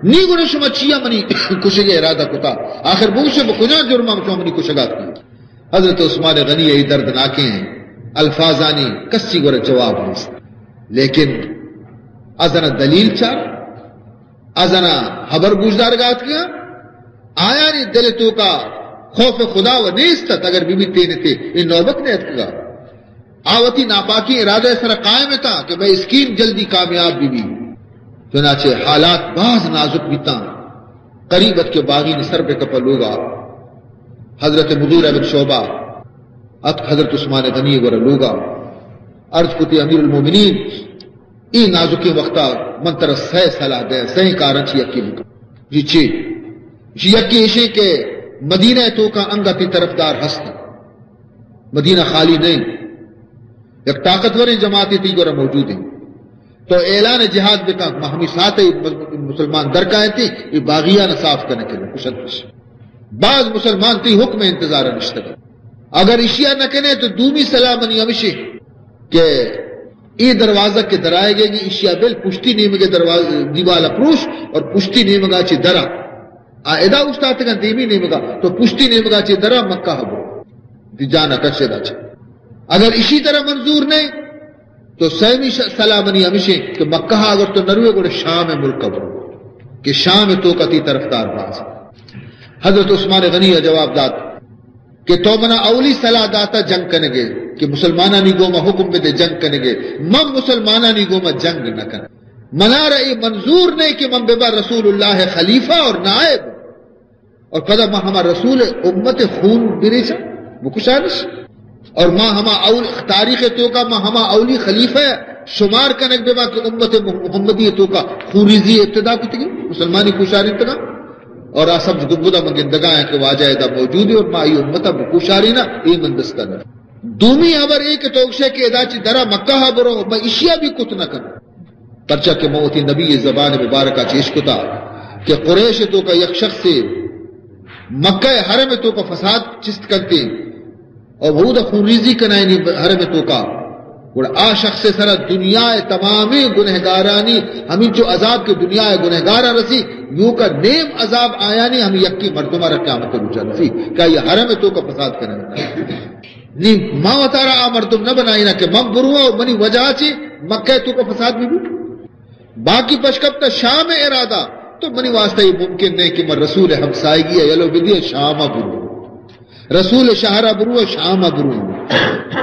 نی گنے شما چیا منی کشگے ارادہ کتا آخر بوشے بکنا جرمہ شما منی کشگات کی حضرت عثمان غنی ای دردناکیں ہیں الفاظانی کسی گورے جواب نہیں لیکن ازنا دلیل چار ازنا خبر گوشدارگات کیا آیا نہیں دل تو کا خوف خدا و نیستت اگر بی بی تینے تے ان نوبت نے اتکا آوتی ناپاکی ارادہ سر قائم تھا کہ میں اسکیم جلدی کامیاب بی چنانچہ حالات بعض نازک بیتا قریبت کے باغی نے سر پہ کپل ہوگا حضرت مغیرہ بن شعبہ حضرت عثمان غنی ور لوگا عرض کتی امیر المومنین ای نازکی وقتا منتر سہ صلاح دے سہ کارن چی یکی مکا جی چی یکی اشے کہ مدینہ تو کا انگا تی طرفدار ہستا مدینہ خالی نہیں ایک طاقتور جماعتی تی گورا موجود ہیں تو اعلان جہاد بکا ہمیں ساتھ مسلمان درکائیں تھی یہ باغیانہ صاف کرنے کے لئے کشت کش بعض مسلمان تی حکم انتظار نشتگا اگر اشیاء نہ کنے تو دومی سلامنی ہمیشہ کہ ای دروازہ کے درائے گے گی اشیاء بل پشتی نیمگے دیوالا پروش اور پشتی نیمگا چی درہ ادا استاد کا دیمی نیمگا تو پشتی نیمگا چی درہ مکہ ہبو دی جانا کچھے دا چھے اگر اسی طرح منظور نہیں تو سیمی سلامنی ہمیشہ کہ مکہ اگر تو نروے گوڑے شام ملک برو کہ شام تو کتی طرفدار باز حضرت عثمان غنی جواب دات کہ تو منا اولی صلاح داتا جنگ کنگے کہ مسلمانہ نہیں گوما حکم میں دے جنگ کنگے من مسلمانہ نہیں گوما جنگ نہ کن منا رہی منظور نہیں کہ من ببا رسول اللہ خلیفہ اور نائب اور قدم ہما رسول امت خون بریشا مکشانش اور ماں ہما تاریخ تو کا ماں ہما اولی خلیفہ شمار کنگ ببا کہ امت محمدی تو کا خوریزی ابتدا کتگی مسلمانی کشار ابتدا اور سب گنگدہ مگندگاں ہیں کہ واجہ دا موجود ہے اور مائی امتہ بکوشاری نا ای مندستہ نا دومی حبر ایک توقشے کے ادا چی درہ مکہ برو میں اشیاء بھی کت نہ کرنا پرچہ کہ موتی نبی زبان مبارکہ چیش کتا کہ قریش تو کا یک شخص سے مکہ حرم تو کا فساد چست کرتے اور بہت خونریزی کنائنی حرم تو کا اور آ شخص سرہ دنیا تمامی گنہگارانی ہمیں جو عذاب کے دنیا گنہگارہ رسی یوں کا نیم عذاب آیا نہیں ہمیں یکی مردمہ رکھ قیامت روچہ رسی کہ یہ حرم تو کا فساد کرنا نہیں ماں وطارہ آ مردم نہ بنائی نا کہ من بروا اور منی وجہ چی مکہ تو کا فساد بھی باقی پشکب تا شام ارادہ تو منی واسطہ یہ ممکن نہیں کہ من رسول ہمسائیگی ہے یلو بدی شام برو رسول شہرہ برو شام برو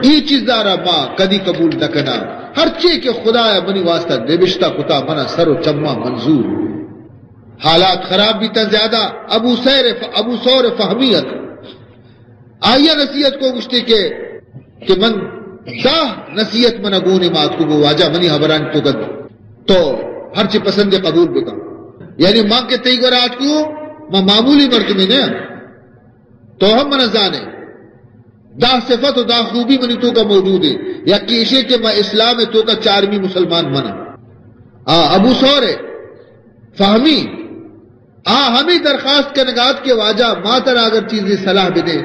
ای چیز دارا ماں کدی قبول نہ کنا ہر چیز کے خدا ہے منی واسطہ نبشتہ کتا منا سر و چمہ منظور حالات خراب بھی تا زیادہ ابو سور فہمیت آئیہ نصیحت کو گشتے کہ من داہ نصیحت من اگونے مات کو واجہ منی حبران تو گد تو ہر چی پسند قبول بکا یعنی ماں کے تئی گرات کو ماں معمولی مرد میں نے تو ہم من زانے دا صفت و دا خوبی منی تو کا موجود ہے یا کیشے کہ میں اسلام تو کا چارمی مسلمان منا ابو سور فہمی ہمیں درخواست کرنگات کے واجہ ماتر اگر چیزیں صلاح بدے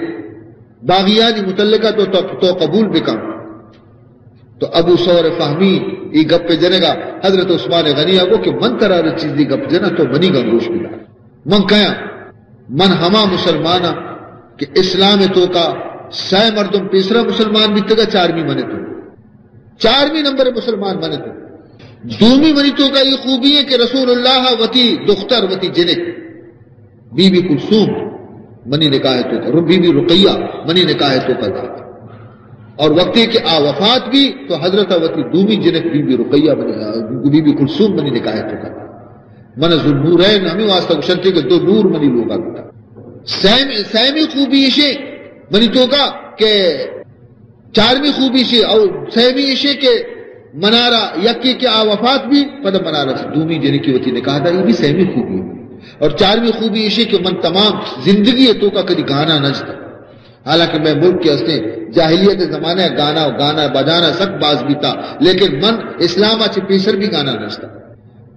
باغیانی متعلقہ تو قبول بکا تو ابو سور فہمی ای گپ پہ جنے گا حضرت عثمان غنیہ کو کہ من ترار چیز دی گپ جنا تو منی گا گوش بلا من کہا من ہما مسلمانہ کہ اسلام تو کا سائے مردم تیسرا مسلمان بھی تگا چارمی منے تو چارمی نمبر مسلمان منے تو دومی منی تو کا یہ خوبی ہے کہ رسول اللہ وتی دختر وتی جنک بی بی کلثوم منی نکاح تو کا بی بی رقیہ منی نکاح تو کا اور وقتی کہ وفات بھی تو حضرت وتی دومی جنک بی بی رقیہ بی بی کلثوم منی نکاح تو کا من ذوالنورین ہمیں واسطہ کشنتے کہ دو نور منی لوگا بتا سیمی خوبی اسے منی تو کا کہ چارمی خوبی سے اور سیمی اسے کہ منارہ یکی کہ وفات بھی پدہ منارہ سے دومی جنک کی وتی نکاح دا یہ بھی سیمی خوبی ہے اور چارمی خوبی اسے کہ من تمام زندگی تو کا کدی گانا نجتا حالانکہ میں ملک کے اسنے جاہلیت زمانہ گانا بجانا سک باز بھی تھا لیکن من اسلام آچے پیسر بھی گانا نجتا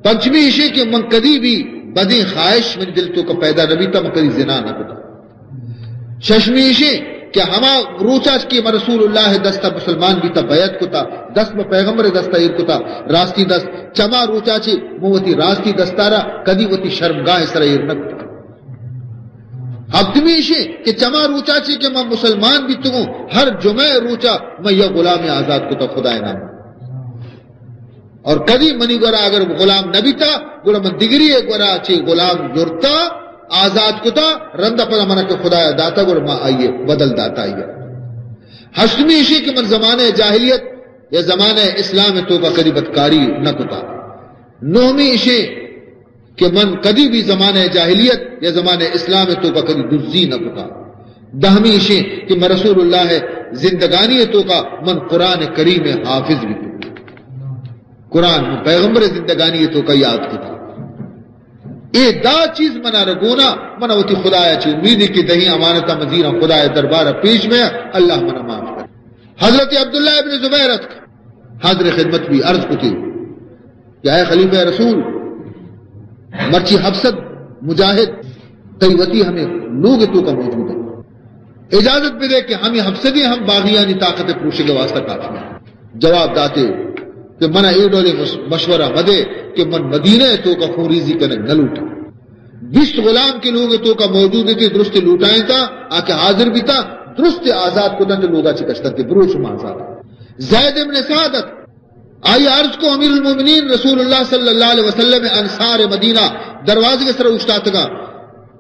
پنچمی اسے کہ من کدی بھی بدی خواہش من دل تو کا پیدا نبی تا من کدی زنا نہ کتا ششمی اسے کہ ہما روچاش کی رسول اللہ دستہ مسلمان بھی تا بیعت کتا دست میں پیغمبر دستہ ایر کتا راستی دست چما روچاچی موتی راستی دستارا کدی وتی شرمگاہ سر ایر نکتا ہفتمی اسے کہ چما روچاچی کہ میں مسلمان بھی تمہوں ہر جمعہ روچا میں یہ غلام آزاد کتا خدا نام اور کدی منی گورا اگر غلام نبی تا گوڑا من دیگری ایک گورا چی غلام جرتا آزاد کتا رندہ پدا منہ کے خدا داتا گوڑا ما آئیے بدل داتا آئیے. ہشتمی اشی کہ من زمانہ جاہلیت یا زمانہ اسلام تو کا کدی بدکاری نہ کتا. نومی اشی کہ من کدی بھی زمانہ جاہلیت یا زمانہ اسلام تو کا کدی دزی نہ کتا. دہمی اشی کہ من رسول اللہ زندگانی تو کا من قرآن کریم حافظ بھی کتا. قرآن میں پیغمبر زندگانی تو کا یاد کتا. اے دا چیز منا رگونا منا ہوتی خدایا چی امیدی کی دہی امانتا مزیرہ خدای دربارہ پیش میں اللہ منا معاف کر. حضرت عبداللہ ابن زبیر حاضر خدمت بھی عرض کو تھی کہ اے خلیفہ رسول مرچی حفصت مجاہد تیوتی ہمیں لوگ تو کا موجود ہے. اجازت بھی دے کہ ہمیں حفصدی ہم باغیانی طاقت پروشے کے واسطہ کافی ہیں. جواب داتے کہ منع اے ڈولے مشورہ مدے کہ من مدینہ تو کا خوریزی کرنے نہ لوٹا. 20 غلام کے لوگ تو کا موجود تھے درست لوٹائیں تھا آکے حاضر بھی تھا درست آزاد کو تھا لوگا چکشتر کے بروش میں آزاد. زید ابن سعادت آئی عرض کو امیر المومنین رسول اللہ صلی اللہ علیہ وسلم انصار مدینہ دروازے کے سر اچھتاتا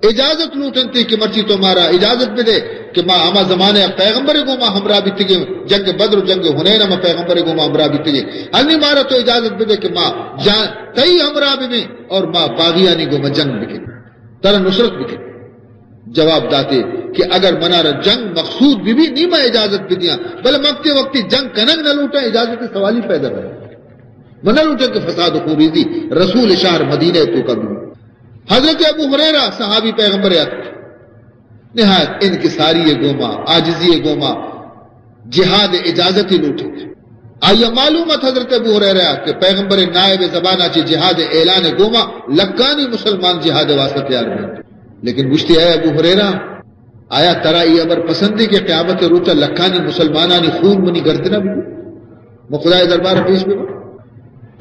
اجازت لوٹن تھی کہ مرچی تو مارا اجازت بھی دے کہ ماں ہما زمانے پیغمبر کو ماں ہمراہ بھی تگے جنگ بدر جنگ ہنین ہما پیغمبر کو ماں ہمراہ بھی تگے ہنی مارا تو اجازت بھی دے کہ ماں تئی ہمراہ بھی اور ماں باغیانی کو ماں جنگ بکے تر نصرت بکے. جواب داتے کہ اگر منارا جنگ مقصود بھی نہیں میں اجازت بھی دیا بل مقتے وقتی جنگ کننگ نہ لوٹا اجازت سوالی پیدا کرے منہ لوٹے کہ فساد خوریزی رسول شہر مدینہ تو کبھی. حضرت ابو ہریرہ صحابی پیغمبر نہایت انکساری گوما عاجزی گوما جہاد اجازت لوٹے. آیا معلومات حضرت ابو ہریرہ کہ پیغمبر نائب زبانہ چی جہاد اعلان گوما لکانی مسلمان جہاد واسطہ تیار میں. لیکن مشتی ہے ابو ہریرہ آیا ترا یہ ابر پسندی کہ قیامت روچا لکانی مسلمانانی خون منی گردنا بھی وہ خدا دربار پیش بھی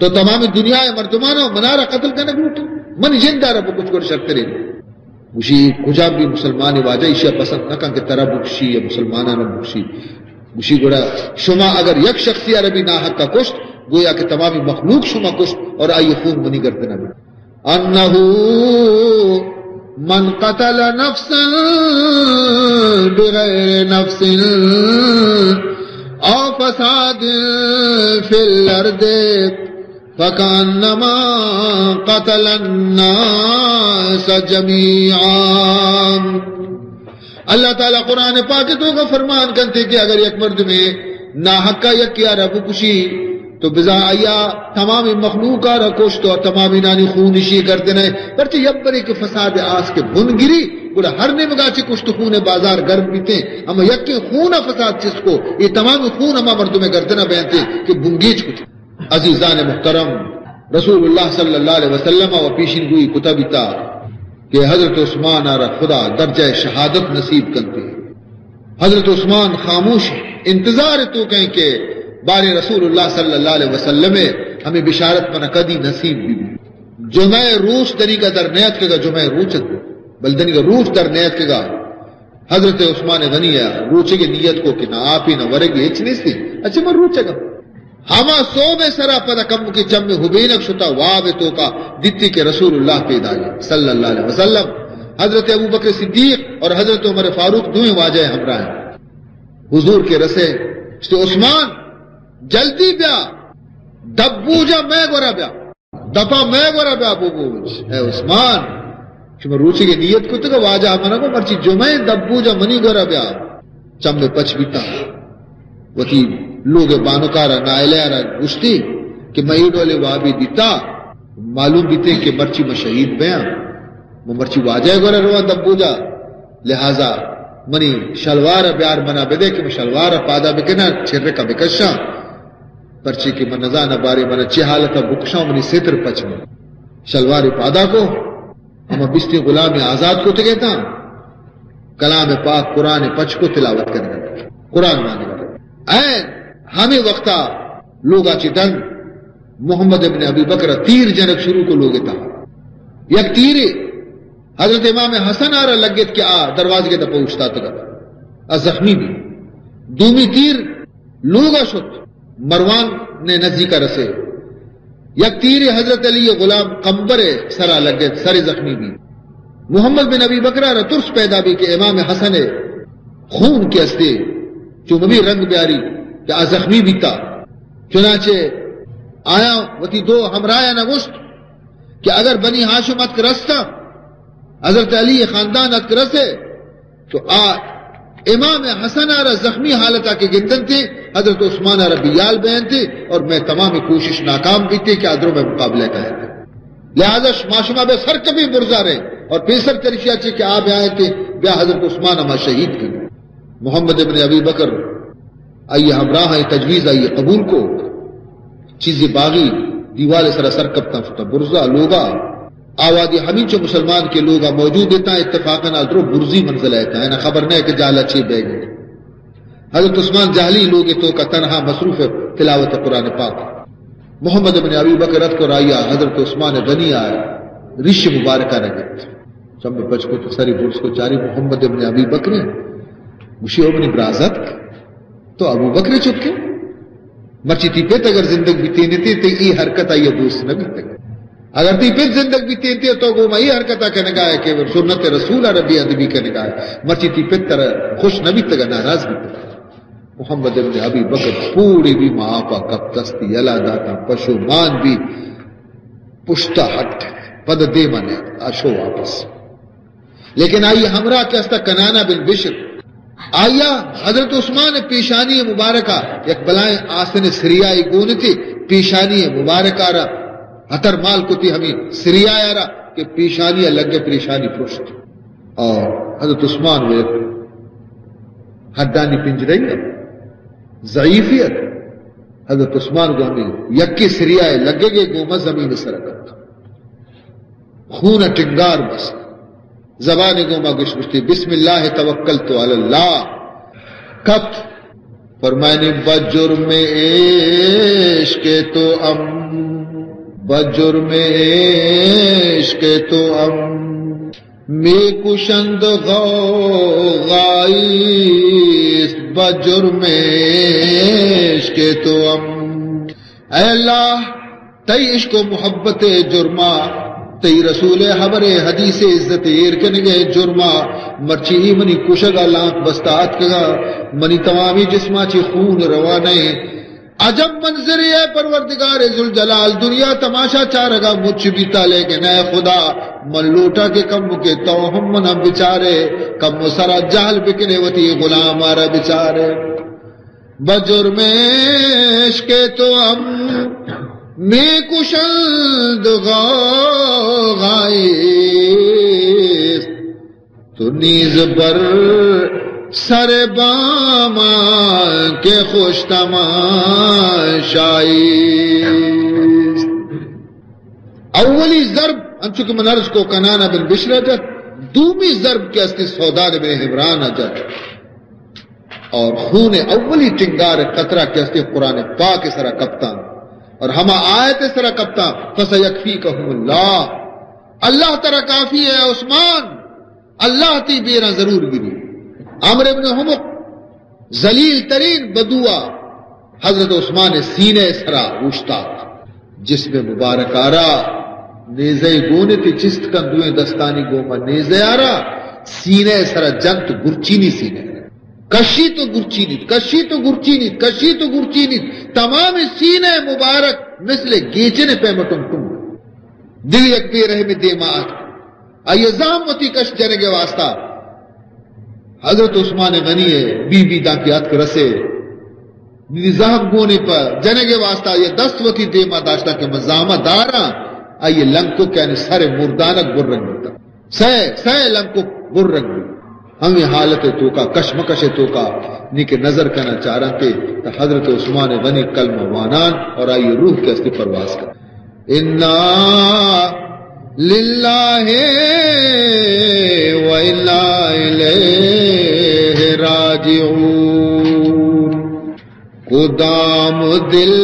تو تمام دنیا مردمانوں منارہ قتل کرنے لوٹے من زندہ رب کچھ کر شرط کرے مجھے کجا بھی مسلمان واجہ اشیاء پسند نہ کہاں کہ ترا بکشی یا مسلمانہ نہ بکشی مجھے گوڑا شما اگر یک شخصی عربی ناحق کا کشت گویا کہ تمامی مخلوق شما کشت اور آئی خون منی گردنا بھی. انہو من قتل نفسا بغیر نفس او فساد فی الارض فکانما قتل الناس جمیعا. اللہ تعالیٰ قرآن پاک تو کا فرمان کرتے کہ اگر یک مرد میں ناحق کا یک کیا رب کشی تو بزا آیا تمام مخلوقہ رکوشت اور تمام نانی خونشی کرتے نہیں پرچہ یب برے کہ فساد آس کے بن گری بولا ہر نے مگا چی کشت خون بازار گرم پیتے اما یک کے خون فساد چس کو یہ تمام خون اما مردوں میں گردنا بیانتے کہ بنگیچ کچھ. عزیزان محترم رسول اللہ صلی اللہ علیہ وسلم و پیشن گوئی کتابتا کہ حضرت عثمان آرہ خدا درجہ شہادت نصیب کرتے. حضرت عثمان خاموش انتظار تو کہیں کہ بار رسول اللہ صلی اللہ علیہ وسلم ہمیں بشارت من قدی نصیب بھی جمع روش دنی کا در نیت کے گا جمع روچت بلدنی کا روش در نیت کے گا حضرت عثمان غنی ہے روچے کی نیت کو کہ نہ آپ ہی نہ ورگی اچھ نہیں سی اچھا من روچے گا ہما سو میں سرا پدا کم کی چم میں حبینک شتا واب تو کا دیتی کے رسول اللہ پیدا صلی اللہ علیہ وسلم. حضرت ابو بکر صدیق اور حضرت عمر فاروق دوئیں واجہ ہمراہ ہیں حضور کے رسے عثمان جلدی بیا دبوجا میں گورا بیا دپا میں گورا بیا بوبوج اے عثمان شما روچی کی نیت کو تو واجہ ہمارا کو مرچی جمعہ دبوجا منی گورا بیا چم میں پچ بیتا وتی لوگ بانوکارا نائلہ گشتی کہ میں ڈولے وابی دیتا معلوم بیتے کہ مرچی میں شہید بیاں وہ مرچی واجہ گورا روا دبوجا لہذا منی شلوار بیار منا بدے کہ میں شلوار پادا بکنا چھرے کا بکشا پرچی کی من نزانہ بارے من چی حالتا بکشاں منی ستر پچ میں شلوار پادا کو ہم بستی غلام آزاد کو تگیتا کلام پاک قرآن پچ کو تلاوت کرنے قرآن مانے گا اے ہمیں وقتا لوگا چی دن محمد ابن ابی بکر تیر جنک شروع کو لوگے تھا یک تیرے حضرت امام حسن آرہ لگت کہ دروازے کے دا پہنچتا تھا زخمی بھی دومی تیر لوگا شد مروان نے نزدیکا رسے یک تیر حضرت علی غلام قمبر سرا لگے سر زخمی بھی محمد بن ابی بکرہ را ترس پیدا بھی کہ امام حسن خون کے استے جو مبی رنگ بیاری کہ زخمی بھی تا چنانچہ آیا وتی دو ہمرایا نہ گشت کہ اگر بنی ہاشم اتک رستا حضرت علی خاندان اتک رسے تو امام حسن آرہ زخمی حالتا کے گندن تھے حضرت عثمان آرہ بیال بین تھے اور میں تمام کوشش ناکام بھی تھے کہ ادروں میں مقابلہ کہے تھے لہذا معاشمہ بے سر کبھی برزا رہے اور پیسر ترشیا چھے کہ آپ آئے تھے بیا حضرت عثمان اما شہید کی محمد ابن ابی بکر آئیے ہمراہ تجویز آئیے قبول کو چیزیں باغی دیوال سرا سر کبتا فتا برزا لوگا آوادی ہمیں چو مسلمان کے لوگا موجود دیتا ہے اتفاقاً ادرو برزی منزل آتا ہے نا خبر نہیں کہ جالا چھے بے گئے حضرت عثمان جاہلی لوگے تو کا تنہا مصروف تلاوت قرآن پاک محمد ابن ابی بکر رت کو رایا حضرت عثمان غنی آیا رش مبارکہ نگت سب بچ کو تو سری برس کو چاری محمد ابن ابی بکر مشی ابن برازت تو ابو بکر چپ کے مرچی تی پیت اگر زندگ بھی تینے تے تے ای حرکت آئی دوست نبی تک اگر تی پیت زندگ بھی تینے تو گو میں ای حرکت آ کہنے گا ہے کہ سنت رسول ربی ادبی کہنے گا ہے مرچی تی پیت تر خوش نبی تک ناراض بھی تک محمد ابن ابی بکر پوری بھی معافا کب تستی یلا داتا پشو مان بھی پشتا ہٹ پد دے منے آشو واپس لیکن آئی ہمراہ کہستا کنانا بن بشر آیا حضرت عثمان پیشانی مبارکہ یک بلائیں آسن سریائی گون تھی پیشانی مبارکہ را حتر مال کو تھی ہمیں سریائی را کہ پیشانی لگے پریشانی پرشت اور حضرت عثمان وہ حدانی پنج رہی ہے ضعیفیت حضرت عثمان کو ہمیں یکی سریائی لگے گے گوما زمین سرکت خون ٹنگار بس زبان گوما گشمشتی بسم اللہ توکلت علی اللہ کب فرمائنی بجرم عشق تو بجرم عشق تو میں کشند غائیس بجرم عشق تو اے اللہ تی عشق و محبت جرما تی رسول حبر حدیث عزت ایرکنگے جرما مرچی ہی منی کشگا لانک بستات کگا منی تمامی جسما چی خون روانے عجب منظر ہے پروردگار ذوالجلال دنیا تماشا چارگا مجھ بھی تالے کہ نئے خدا من لوٹا کے کم کے توہم منا بچارے کم سرا جہل بکنے وتی غلام آرہ بچارے بجرم عشق تو میں کشند غائز تو نیز بر سر باما کے خوش تماشائی اولی ضرب انچک منرز کو کنانا بن بشر اجت دومی ضرب کے استی سودان بن حمران اجت اور خون اولی ٹنگار قطرہ کے استی قرآن پاک سرا کپتان اور ہما آیت سرا کپتان فَسَيَكْفِيكَهُمُ اللَّهُ اللہ ترہ کافی ہے عثمان اللہ تی بیرا ضرور گری عمر ابن حمق ذلیل ترین بدعا حضرت عثمان سینے سرا اوشتا جس میں مبارک آرا نیزے گونے تی چست کندویں دستانی گوما نیزے آرا سینے سرا جنت گرچینی سینے کشی تو گرچینی کشی تو گرچینی کشی تو گرچینی تمام سینے مبارک مثل گیچنے پیمٹوں تم دل یک بے رحم دیمات آئیے زامتی کش جنے کے واسطہ حضرت عثمان غنی ہے بی بی داکیات کے رسے نظام گونے پر جنے کے واسطہ یہ دستوتی دیما داشتا کہ مزامہ دارا آئیے لنگ کو کہنے سارے مردانک بررنگ ہوتا سہ لنگ کو بررنگ ہوتا ہمیں حالت تو کا کشمکش تو کا نیک نظر کرنا چاہ رہا تھے تو حضرت عثمان غنی کلمہ وانان اور آئیے روح کے استی پرواز کر اِنَّا لِلَّهِ وَإِنَّا إِلَيْهِ رَاجِعُونَ قدام دل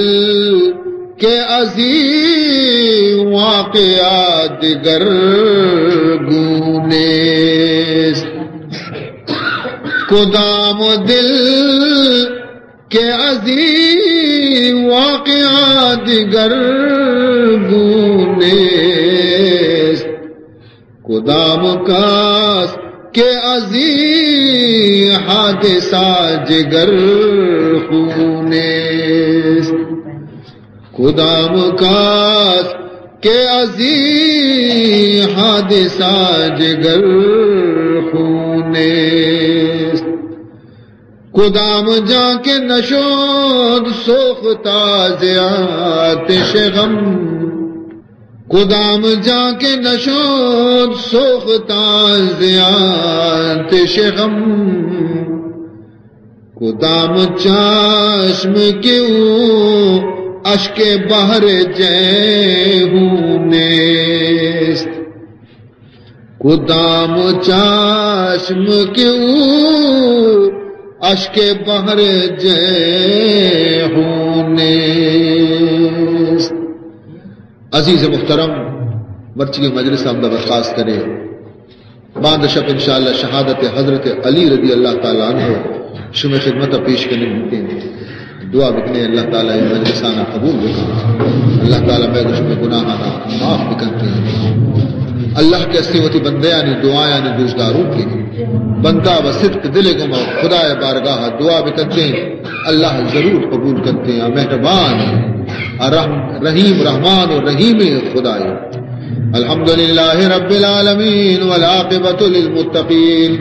کے عظیم واقعات دیگر گونے قدام دل کے عظیم واقعات دیگر کدام کاس کے عزیز حادثہ جگر خونیست کدام کاس کے عزیز حادثہ جگر خونیست کدام جا کے نشود سوختا زیاتش غم کدام جا کے نشود سوختا زیاتش غم کدام چشم کیوں اشک بحر جیہونیست کدام چشم کیوں اشک بحر جیہونیست عزیز محترم مرچی کے مجلس ہم درخواست کرے بعد شب انشاءاللہ شہادت حضرت علی رضی اللہ تعالیٰ عنہ شم خدمت پیش کرنے ممکن ہے دعا بکنے اللہ تعالیٰ مجلسانہ قبول بکنے اللہ تعالیٰ میں دشم گناہانا معاف بکنے اللہ کے استیوتی بندے یعنی دعا یعنی دوزداروں کی بندہ و صدق دل گما خدا بارگاہ دعا بکتے ہیں اللہ ضرور قبول کرتے ہیں مہربان رحیم رحمان و رحیم خدا الحمدللہ رب العالمین والعاقبۃ للمتقین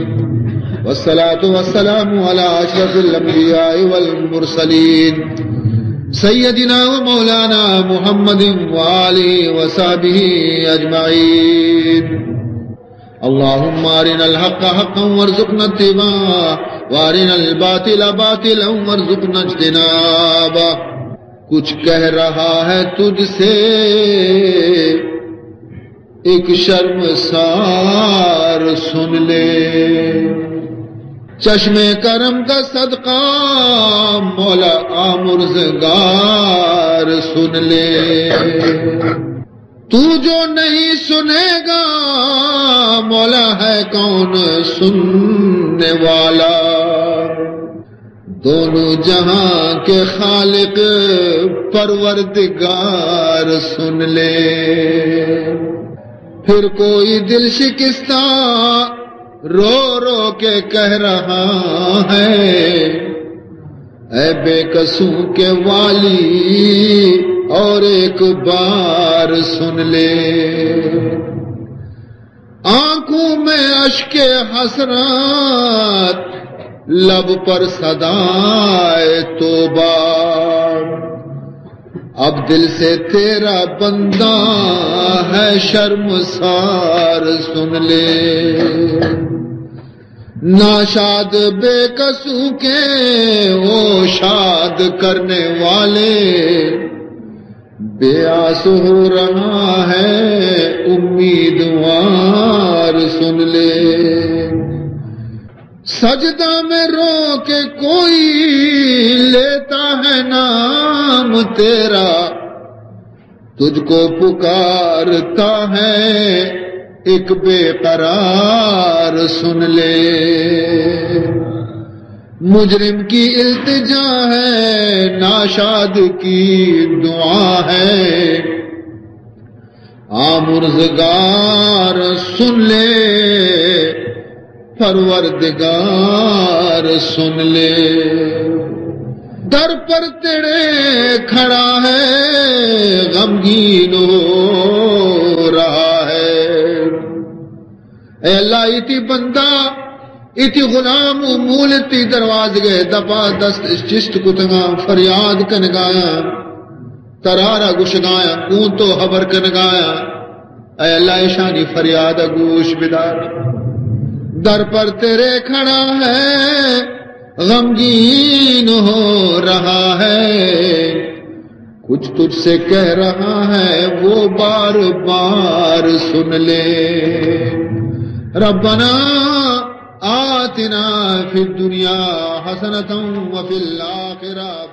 والصلاة والسلام على اشرف الانبیاء والمرسلین سیدنا و مولانا محمد وآلہ وصحبہ اجمعین اللہم ارنا الحق حقا وارزقنا اتباعہ وارنا الباطل باطلا وارزقنا اجتنابہ کچھ کہہ رہا ہے تجھ سے ایک شرمسار سن لے چشم کرم کا صدقہ مولا آمرزگار سن لے تو جو نہیں سنے گا مولا ہے کون سننے والا دونوں جہاں کے خالق پروردگار سن لے پھر کوئی دل شکستہ رو رو کے کہہ رہا ہے اے بے قصوں کے والی اور ایک بار سن لے آنکھوں میں اشک حسرات لب پر صدائے توبہ اب دل سے تیرا بندہ ہے شرمسار سن لے ناشاد بے قصوں کے وہ شاد کرنے والے بے آس ہو رہا ہے امیدوار سن لے سجدہ میں رو کے کوئی لیتا ہے نام تیرا تجھ کو پکارتا ہے ایک بے قرار سن لے مجرم کی التجا ہے ناشاد کی دعا ہے آمرزگار سن لے پروردگار سن لے در پر تیرے کھڑا ہے غمگین ہو رہا ہے اے اللہ ایتی بندہ ایتی غلام مولتی درواز گئے دپا دست چشت کتگاں فریاد کنگایا ترارا گشگایا کون تو خبر کنگایا اے اللہ شانی فریاد گوش بدار در پر تیرے کھڑا ہے غمگین ہو رہا ہے کچھ تجھ سے کہہ رہا ہے وہ بار بار سن لے ربنا آتنا فی الدنیا حسنة وفی الآخرہ